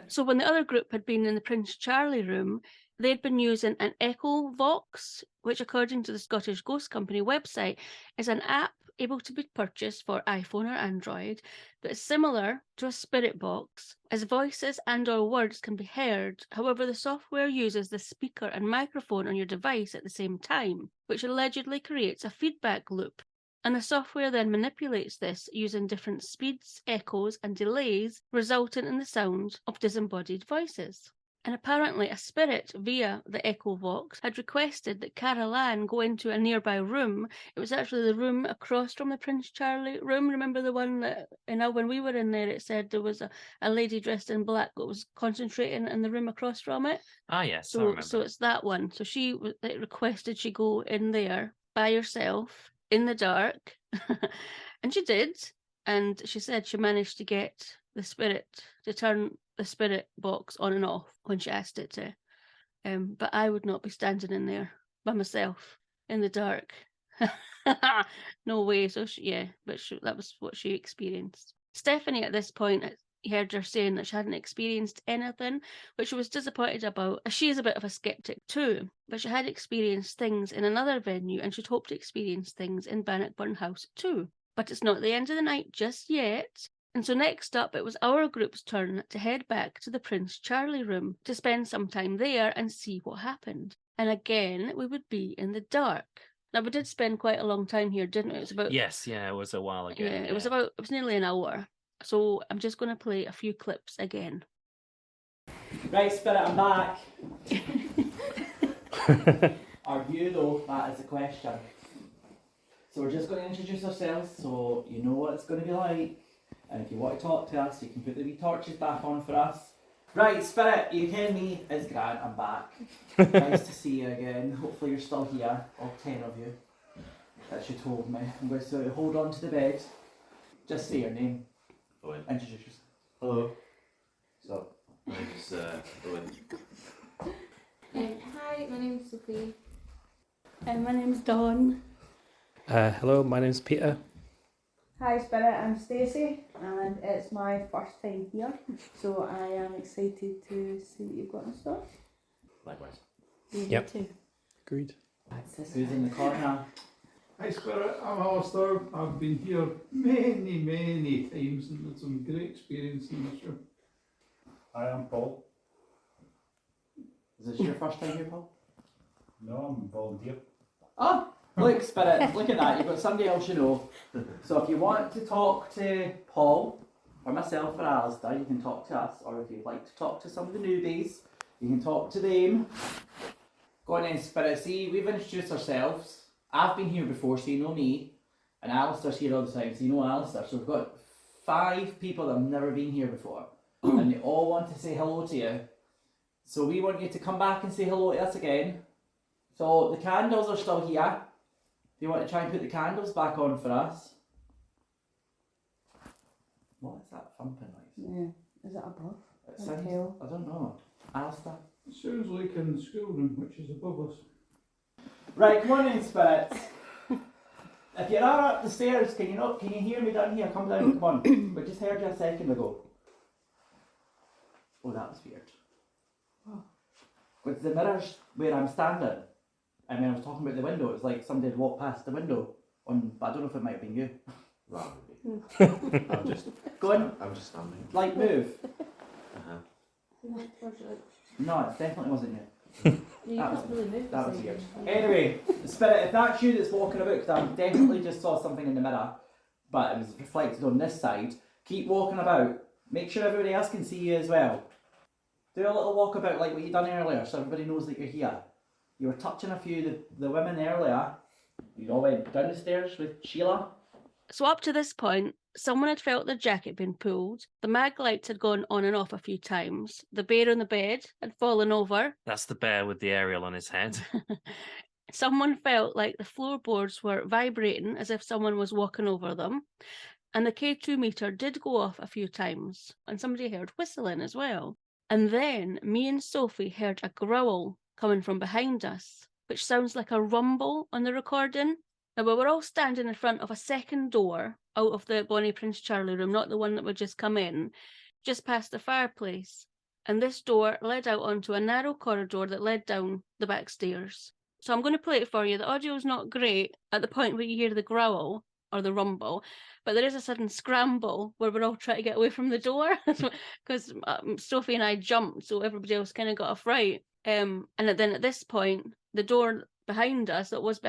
A: So when the other group had been in the Prince Charlie room, they'd been using an Echo Vox, which according to the Scottish Ghost Company website is an app able to be purchased for iPhone or Android, but is similar to a spirit box, as voices and or words can be heard. However, the software uses the speaker and microphone on your device at the same time, which allegedly creates a feedback loop. And the software then manipulates this using different speeds, echoes, and delays, resulting in the sound of disembodied voices. And apparently a spirit via the Echo Vox had requested that Carol Ann go into a nearby room. It was actually the room across from the Prince Charlie room. Remember the one that, when we were in there, it said there was a lady dressed in black that was concentrating in the room across from it.
B: Ah, yes, I
A: So,
B: remember.
A: so it's that one. So she requested she go in there by herself in the dark, and she did. And she said she managed to get the spirit to turn the spirit box on and off when she asked it to. But I would not be standing in there by myself in the dark. No way. So that was what she experienced. Stefanie at this point heard her saying that she hadn't experienced anything, which she was disappointed about, as she is a bit of a skeptic too. But she had experienced things in another venue, and she'd hoped to experience things in Bannockburn House too. But it's not the end of the night just yet. And so next up, it was our group's turn to head back to the Prince Charlie room to spend some time there and see what happened. And again, we would be in the dark. Now, we did spend quite a long time here, didn't we? It was about...
B: Yes, yeah, it was a while ago.
A: Yeah, it was nearly an hour. So I'm just going to play a few clips again.
K: Right, Spirit, I'm back. Are you though? That is the question. So we're just going to introduce ourselves so you know what it's going to be like. And if you want to talk to us, you can put the wee torches back on for us. Right, Spirit, you ken me as Grant, I'm back. Nice to see you again. Hopefully you're still here, all 10 of you. That you told me. I'm going to hold on to the bed. Just say your name.
I: Owen.
K: Introduce yourself.
I: Hello. What's up? My name's Owen.
L: Hi, my name's Sophie.
A: My name's Dawn.
M: Hello, my name's Peter.
N: Hi Spirit, I'm Stacey and it's my first time here, so I am excited to see what you've got in store.
I: Likewise.
M: Yep. Agreed.
K: Who's in the corner?
F: Hi Spirit, I'm Alistair. I've been here many times and had some great experience in this room.
O: Hi, I'm Paul.
K: Is this your first time here, Paul?
O: No, I'm a volunteer.
K: Oh, look Spirit, look at that, you've got somebody else you know. So if you want to talk to Paul, or myself or Alistair, you can talk to us, or if you'd like to talk to some of the newbies, you can talk to them. Go on then Spirit, see, we've introduced ourselves. I've been here before, so you know me, and Alistair's here all the time, so you know Alistair. So we've got 5 people that have never been here before, and they all want to say hello to you. So we want you to come back and say hello to us again. So the candles are still here. Do you want to try and put the candles back on for us? What is that thumping noise?
N: Yeah, is it above?
K: It sounds, I don't know. Alistair?
F: It sounds like in the schoolroom, which is above us.
K: Right, come on in, spirits. If you are up the stairs, can you hear me down here? Come down, come on. We just heard you a second ago. Oh, that was weird. With the mirrors where I'm standing, and when I was talking about the window, it was like somebody had walked past the window, but I don't know if it might have been you.
I: That would be. I'm just.
K: Go on.
I: I'm just standing.
K: Like, move. No, it definitely wasn't you. That was weird. Anyway, Spirit, if that's you that's walking about, because I definitely just saw something in the mirror, but it was reflected on this side, keep walking about. Make sure everybody else can see you as well. Do a little walkabout like what you done earlier, so everybody knows that you're here. You were touching a few of the women earlier. You all went down the stairs with Sheila.
A: So up to this point, someone had felt their jacket being pulled, the mag lights had gone on and off a few times, the bear on the bed had fallen over.
B: That's the bear with the aerial on his head.
A: Someone felt like the floorboards were vibrating as if someone was walking over them. And the K2 meter did go off a few times, and somebody heard whistling as well. And then me and Sophie heard a growl coming from behind us, which sounds like a rumble on the recording. Now, we were all standing in front of a second door out of the Bonnie Prince Charlie room, not the one that would just come in, just past the fireplace. and this door led out onto a narrow corridor that led down the back stairs. So I'm going to play it for you. The audio is not great at the point where you hear the growl or the rumble, but there is a sudden scramble where we're all trying to get away from the door because Sophie and I jumped, so everybody else kind of got a fright. And then at this point, the door behind us was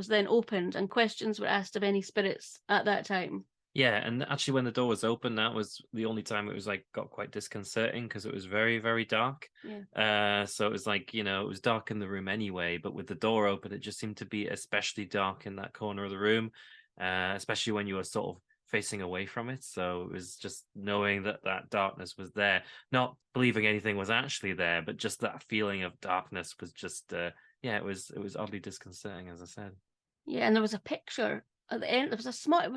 A: then opened, and questions were asked of any spirits at that time.
B: Yeah, and actually when the door was open, that was the only time it was like got quite disconcerting because it was very, very dark.
A: Yeah.
B: So it was like, you know, it was dark in the room anyway, but with the door open, it just seemed to be especially dark in that corner of the room, especially when you were sort of facing away from it. So it was just knowing that that darkness was there, not believing anything was actually there, but just that feeling of darkness was just, it was oddly disconcerting, as I said.
A: Yeah, and there was a picture at the end. It was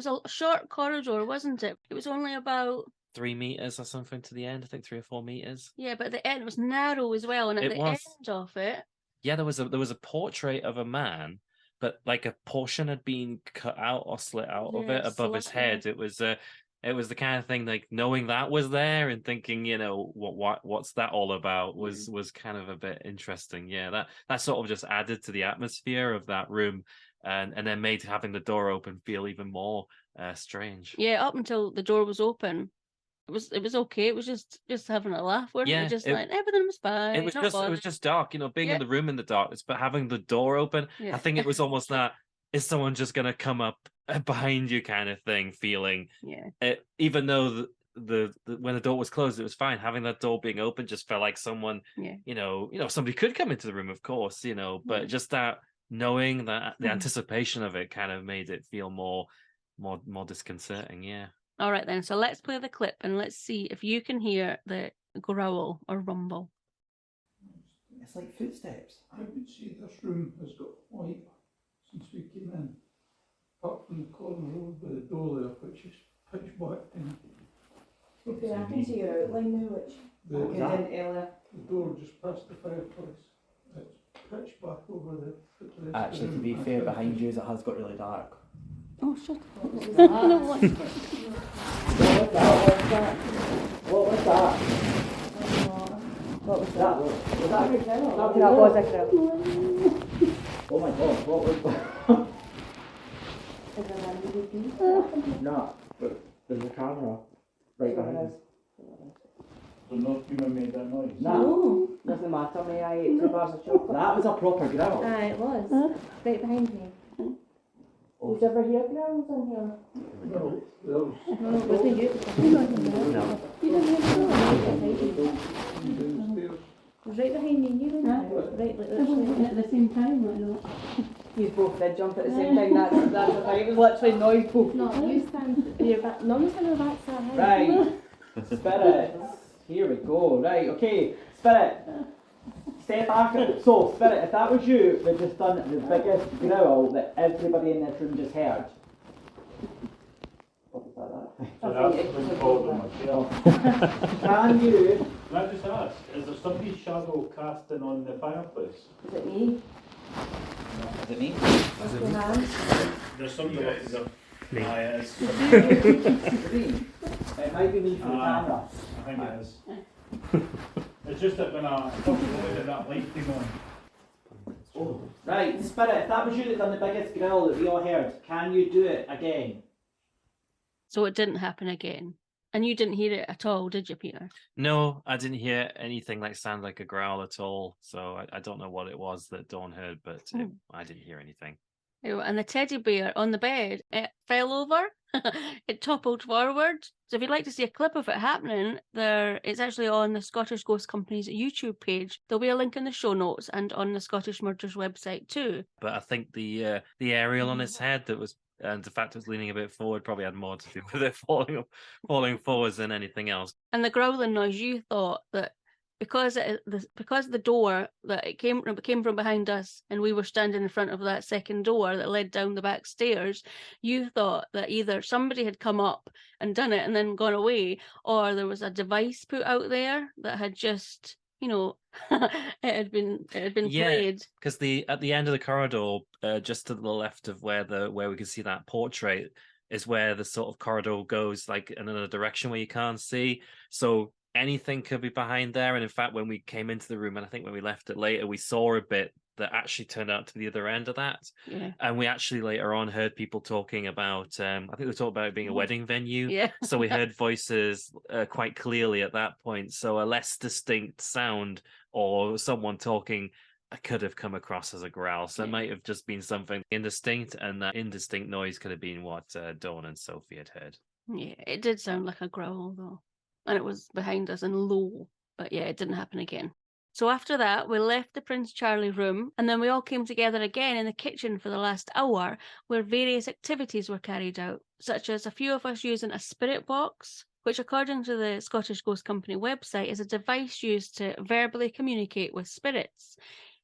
A: a short corridor, wasn't it? It was only about
B: 3 meters or something to the end. I think 3 or 4 meters.
A: Yeah, but at the end it was narrow as well, and at the end of it,
B: yeah, there was a portrait of a man, but like a portion had been cut out or slit out of it above his head. It was the kind of thing, like knowing that was there and thinking, you know, what's that all about was kind of a bit interesting. Yeah, that sort of just added to the atmosphere of that room. And then made having the door open feel even more strange.
A: Yeah, up until the door was open, it was okay. It was just having a laugh, wasn't it? Just like everything was fine.
B: It was just dark, you know, being in the room in the darkness, but having the door open, I think it was almost that, is someone just gonna come up behind you kind of thing, feeling.
A: Yeah.
B: Even though the when the door was closed, it was fine. Having that door being open just felt like someone, you know, somebody could come into the room, of course, you know, but just that. Knowing that the anticipation of it kind of made it feel more disconcerting. Yeah.
A: All right then. So let's play the clip and let's see if you can hear the growl or rumble.
K: It's like footsteps.
F: I would say this room has got light since we came in, apart from the corner road by the door there, which is pitch black.
N: Okay, I can see your outline now, which you didn't earlier.
F: The door just past the fireplace. It's pitch black over there.
K: Actually, to be fair, behind you it has got really dark.
A: Oh, shut up.
N: What was that?
K: What was that?
N: What was that?
K: Was that a grill?
N: That was a grill.
K: Oh my god, what was that?
N: Is there a
K: No, but there's a camera right behind us.
O: So no human made that noise?
N: No, doesn't matter, mate. I ate 2 bars of chocolate.
K: That was a proper grill.
N: Aye, it was. Right behind me. Did you ever hear grills in here?
F: No,
N: No, it wasn't you.
K: No.
N: You didn't hear grills? It was right behind me and you didn't hear it. Right, like literally.
A: At the same time, I know.
N: You both did jump at the same time. That's the thing. It was literally noise both. No, you stand. You're back. No, you stand on the back side.
K: Right. Spirits. Here we go. Right, okay. Spirit. Step back. So, Spirit, if that was you, we've just done the biggest growl that everybody in this room just heard. What was that?
O: So that's been called on myself.
K: Can you?
O: Can I just ask, is there somebody's shadow casting on the fireplace?
N: Is it me?
K: Is it me?
N: What's your hands?
O: There's somebody else.
M: Me.
O: Aye, it is.
K: Me? It might be me from the camera.
O: I think it is. It's just that when I uploaded that light came on.
K: Oh. Right, Spirit, if that was you that done the biggest growl that we all heard, can you do it again?
A: So it didn't happen again. And you didn't hear it at all, did you, Peter?
B: No, I didn't hear anything like sound like a growl at all. So I don't know what it was that Dawn heard, but I didn't hear anything.
A: And the teddy bear on the bed, it fell over. It toppled forward. So if you'd like to see a clip of it happening, it's actually on the Scottish Ghost Company's YouTube page. There'll be a link in the show notes and on the Scottish Murders website too.
B: But I think the aerial on his head and the fact it was leaning a bit forward probably had more to do with it falling forwards than anything else.
A: And the growling noise, you thought that because the door that it came from behind us, and we were standing in front of that second door that led down the back stairs, you thought that either somebody had come up and done it and then gone away, or there was a device put out there that had just, it had been played.
B: Because at the end of the corridor, just to the left of where we can see that portrait, is where the sort of corridor goes like in another direction where you can't see. So anything could be behind there. And in fact, when we came into the room, and I think when we left it later, we saw a bit that actually turned out to be the other end of that.
A: Yeah.
B: And we actually later on heard people talking about, I think they talked about it being a wedding venue.
A: Yeah.
B: So we heard voices quite clearly at that point. So a less distinct sound or someone talking could have come across as a growl. So it might have just been something indistinct, and that indistinct noise could have been what Dawn and Sophie had heard.
A: Yeah, it did sound like a growl though. And it was behind us and low. But yeah, it didn't happen again. So after that, we left the Prince Charlie room, and then we all came together again in the kitchen for the last hour, where various activities were carried out, such as a few of us using a spirit box, which according to the Scottish Ghost Company website is a device used to verbally communicate with spirits.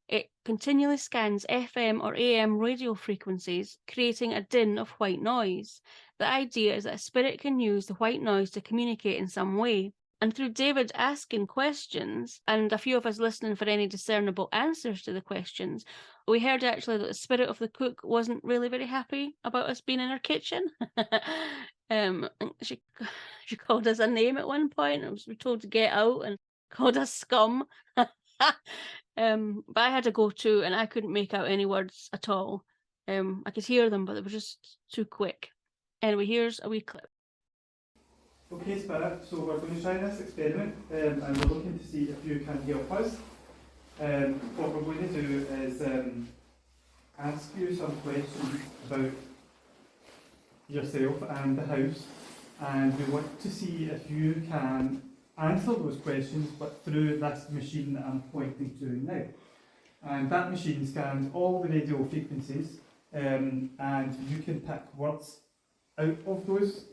A: It continually scans FM or AM radio frequencies, creating a din of white noise. The idea is that a spirit can use the white noise to communicate in some way. And through David asking questions, and a few of us listening for any discernible answers to the questions, we heard actually that the spirit of the cook wasn't really very happy about us being in her kitchen. She called us a name at one point, and we were told to get out, and called us scum. But I had to go too, and I couldn't make out any words at all. I could hear them, but they were just too quick. Anyway, here's a wee clip.
D: Okay, Spirit, so we're going to try this experiment, and we're looking to see if you can help us. What we're going to do is ask you some questions about yourself and the house, and we want to see if you can answer those questions, but through this machine that I'm pointing to now. And that machine scans all the radio frequencies, and you can pick words out of those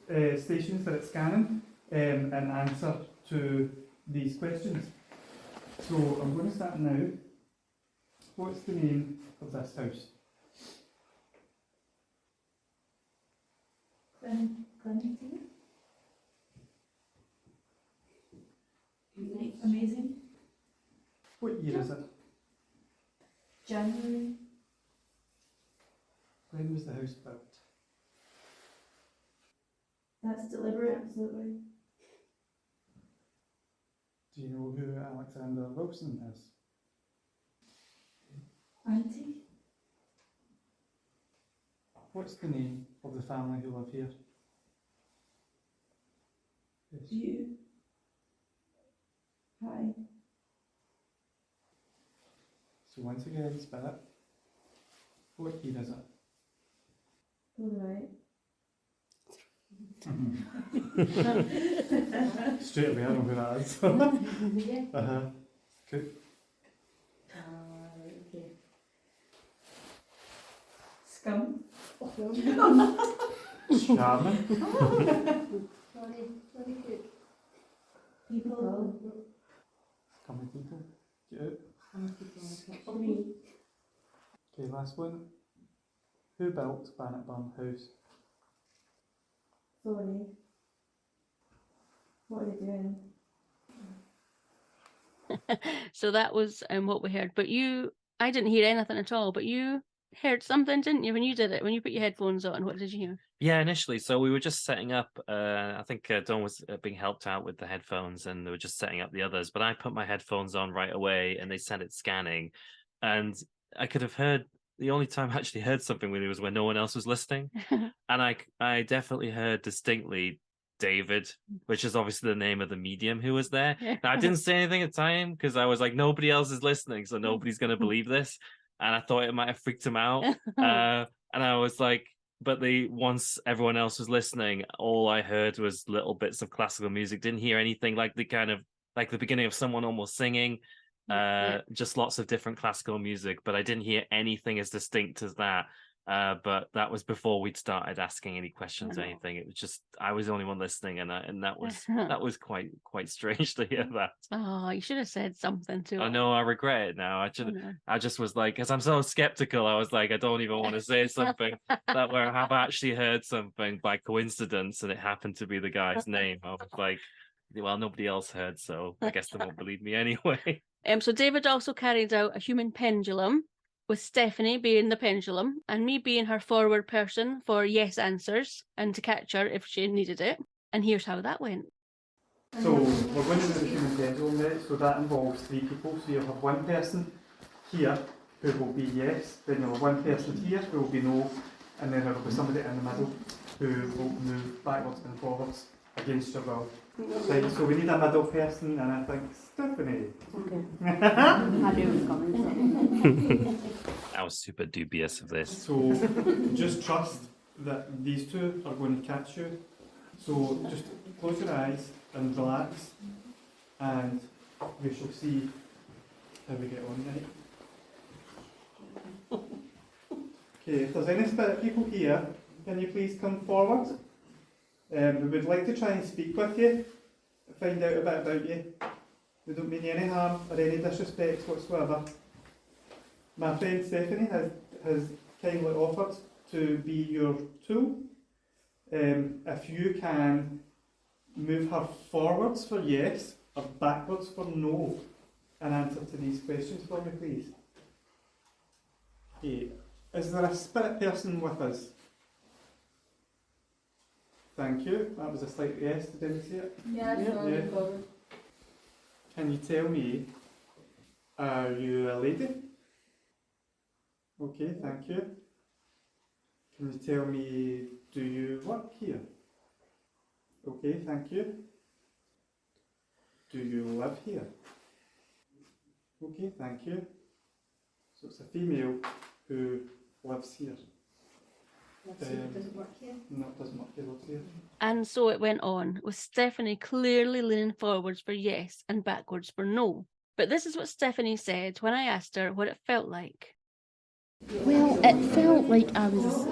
D: stations that it's scanning and answer to these questions. So I'm going to start now. What's the name of this house?
N: Clementine. Amazing.
D: What year is it?
N: January.
D: When was the house built?
N: That's deliberate, absolutely.
D: Do you know who Alexander Wilson is?
N: Auntie.
D: What's the name of the family who live here? Yes.
N: You. Hi.
D: So once again, Spirit, what year is it?
N: All right.
D: Straight away, I know who that is.
N: Yeah.
D: Good.
N: Okay. Scum.
D: Charming.
N: Very good. People.
D: Coming people. Get out.
N: For me.
D: Okay, last one. Who built Bannockburn House?
N: Sorry. What are they doing?
A: So that was what we heard. But I didn't hear anything at all, but you heard something, didn't you, when you did it? When you put your headphones on, what did you hear?
B: Yeah, initially. So we were just setting up, I think Dawn was being helped out with the headphones, and they were just setting up the others. But I put my headphones on right away, and they sent it scanning. And I could have heard, the only time I actually heard something really was when no one else was listening. And I definitely heard distinctly David, which is obviously the name of the medium who was there. Now, I didn't say anything at the time because I was like, nobody else is listening, so nobody's going to believe this. And I thought it might have freaked him out. And I was like, but once everyone else was listening, all I heard was little bits of classical music. Didn't hear anything like the beginning of someone almost singing. Just lots of different classical music, but I didn't hear anything as distinct as that. But that was before we'd started asking any questions or anything. It was just I was the only one listening, and that was quite strange to hear that.
A: Oh, you should have said something to
B: I know, I regret it now. I just was like, because I'm so skeptical, I was like, I don't even want to say something that where I have actually heard something by coincidence, and it happened to be the guy's name. I was like, well, nobody else heard, so I guess they won't believe me anyway.
A: So David also carried out a human pendulum, with Stefanie being the pendulum and me being her forward person for yes answers and to catch her if she needed it. And here's how that went.
D: So we're going to do the human pendulum next, so that involves 3 people. So you'll have one person here who will be yes, then you'll have one person here who will be no, and then there will be somebody in the middle who will move backwards and forwards against your will. Right, so we need a middle person, and I think Stefanie.
G: Okay. I knew it was coming.
B: I was super dubious of this.
D: So just trust that these two are going to catch you. So just close your eyes and relax, and we shall see how we get on, right? Okay, if there's any spirit people here, can you please come forward? We would like to try and speak with you, find out a bit about you. We don't mean any harm or any disrespect whatsoever. My friend Stefanie has kindly offered to be your tool. If you can move her forwards for yes or backwards for no, an answer to these questions for me, please. Okay. Is there a spirit person with us? Thank you. That was a slight yes. Did anyone see it?
N: Yeah,
D: Yeah. Can you tell me, are you a lady? Okay, thank you. Can you tell me, do you work here? Okay, thank you. Do you live here? Okay, thank you. So it's a female who lives here.
C: Doesn't work here.
D: No, it doesn't work here, lives here.
A: And so it went on, with Stefanie clearly leaning forwards for yes and backwards for no. But this is what Stefanie said when I asked her what it felt like.
G: Well, it felt like I was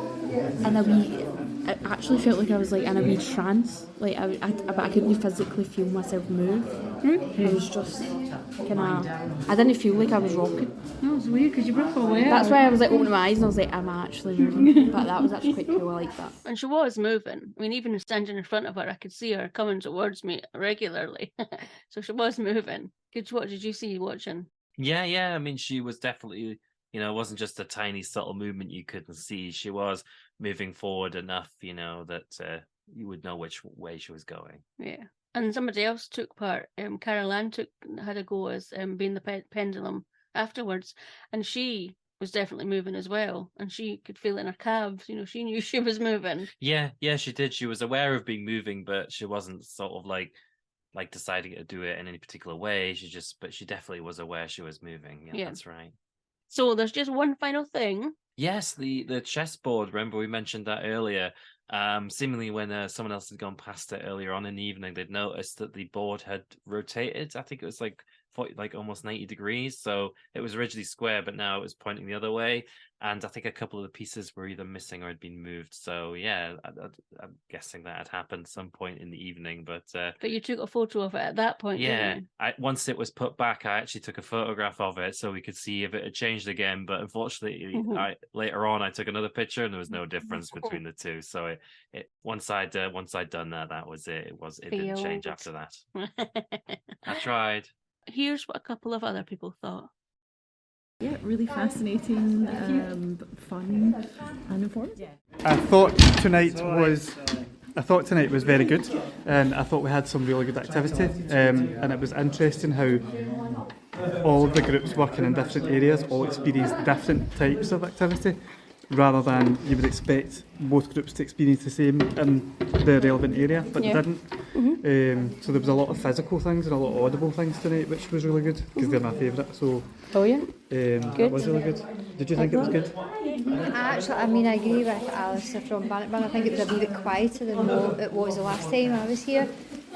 G: in a wee. It actually felt like I was like in a wee trance. Like but I couldn't physically feel myself move. I was just kind of. I didn't feel like I was rocking.
A: No, it's weird because you broke away.
G: That's why I was like opening my eyes and I was like, I'm actually moving. But that was actually quite cool. I like that.
A: And she was moving. I mean, even standing in front of her, I could see her coming towards me regularly. So she was moving. What did you see watching?
B: Yeah. I mean, she was definitely, it wasn't just a tiny subtle movement you couldn't see. She was moving forward enough, that you would know which way she was going.
A: Yeah. And somebody else took part. Carol Ann had a go as being the pendulum afterwards, and she was definitely moving as well, and she could feel it in her calves. She knew she was moving.
B: Yeah, she did. She was aware of being moving, but she wasn't sort of like deciding to do it in any particular way. But she definitely was aware she was moving. Yeah, that's right.
A: So there's just one final thing.
B: Yes, the chessboard. Remember we mentioned that earlier. Seemingly when someone else had gone past it earlier on in the evening, they'd noticed that the board had rotated. I think it was like almost 90 degrees. So it was originally square, but now it was pointing the other way. And I think a couple of the pieces were either missing or had been moved. So yeah, I'm guessing that had happened some point in the evening. But
A: you took a photo of it at that point,
B: yeah,
A: didn't you?
B: Once it was put back, I actually took a photograph of it so we could see if it had changed again. But unfortunately, later on, I took another picture and there was no difference between the two. So once I'd done that, that was it. It didn't change after that. I tried.
A: Here's what a couple of other people thought.
L: Yeah, really fascinating, fun, and informative.
D: I thought tonight was very good, and I thought we had some really good activity, and it was interesting how all of the groups working in different areas all experienced different types of activity, rather than you would expect both groups to experience the same in the relevant area, but they didn't. So there was a lot of physical things and a lot of audible things tonight, which was really good, because they're my favourite. So it was really good. Did you think it was good?
C: I agree with Alistair from Bannockburn. I think it was a wee bit quieter than what it was the last time I was here.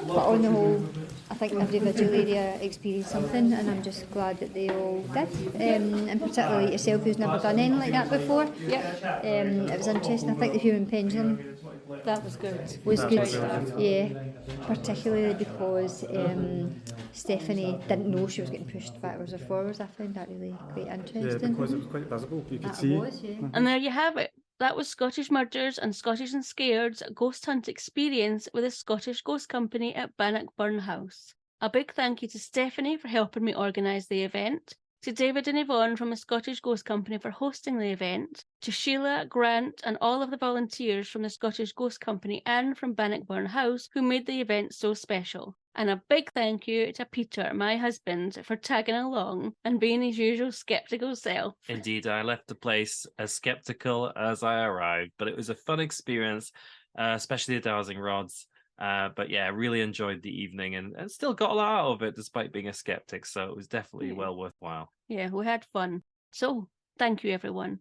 C: But on the whole, I think every visual area experienced something, and I'm just glad that they all did. And particularly yourself, who's never done anything like that before. It was interesting. I think the human pendulum,
A: that was good.
C: Was good. Yeah, particularly because Stefanie didn't know she was getting pushed backwards or forwards. I found that really quite interesting.
D: Yeah, because it was quite visible. You could see.
A: And there you have it. That was Scottish Murders and Scottish and Scared's ghost hunt experience with the Scottish Ghost Company at Bannockburn House. A big thank you to Stefanie for helping me organise the event. to David and Yvonne from the Scottish Ghost Company for hosting the event, to Sheila, Grant, and all of the volunteers from the Scottish Ghost Company and from Bannockburn House who made the event so special. And a big thank you to Peter, my husband, for tagging along and being his usual sceptical self.
B: Indeed, I left the place as skeptical as I arrived, but it was a fun experience, especially the dowsing rods. But yeah, I really enjoyed the evening and still got a lot out of it despite being a skeptic. So it was definitely well worthwhile.
A: Yeah, we had fun. So, thank you, everyone.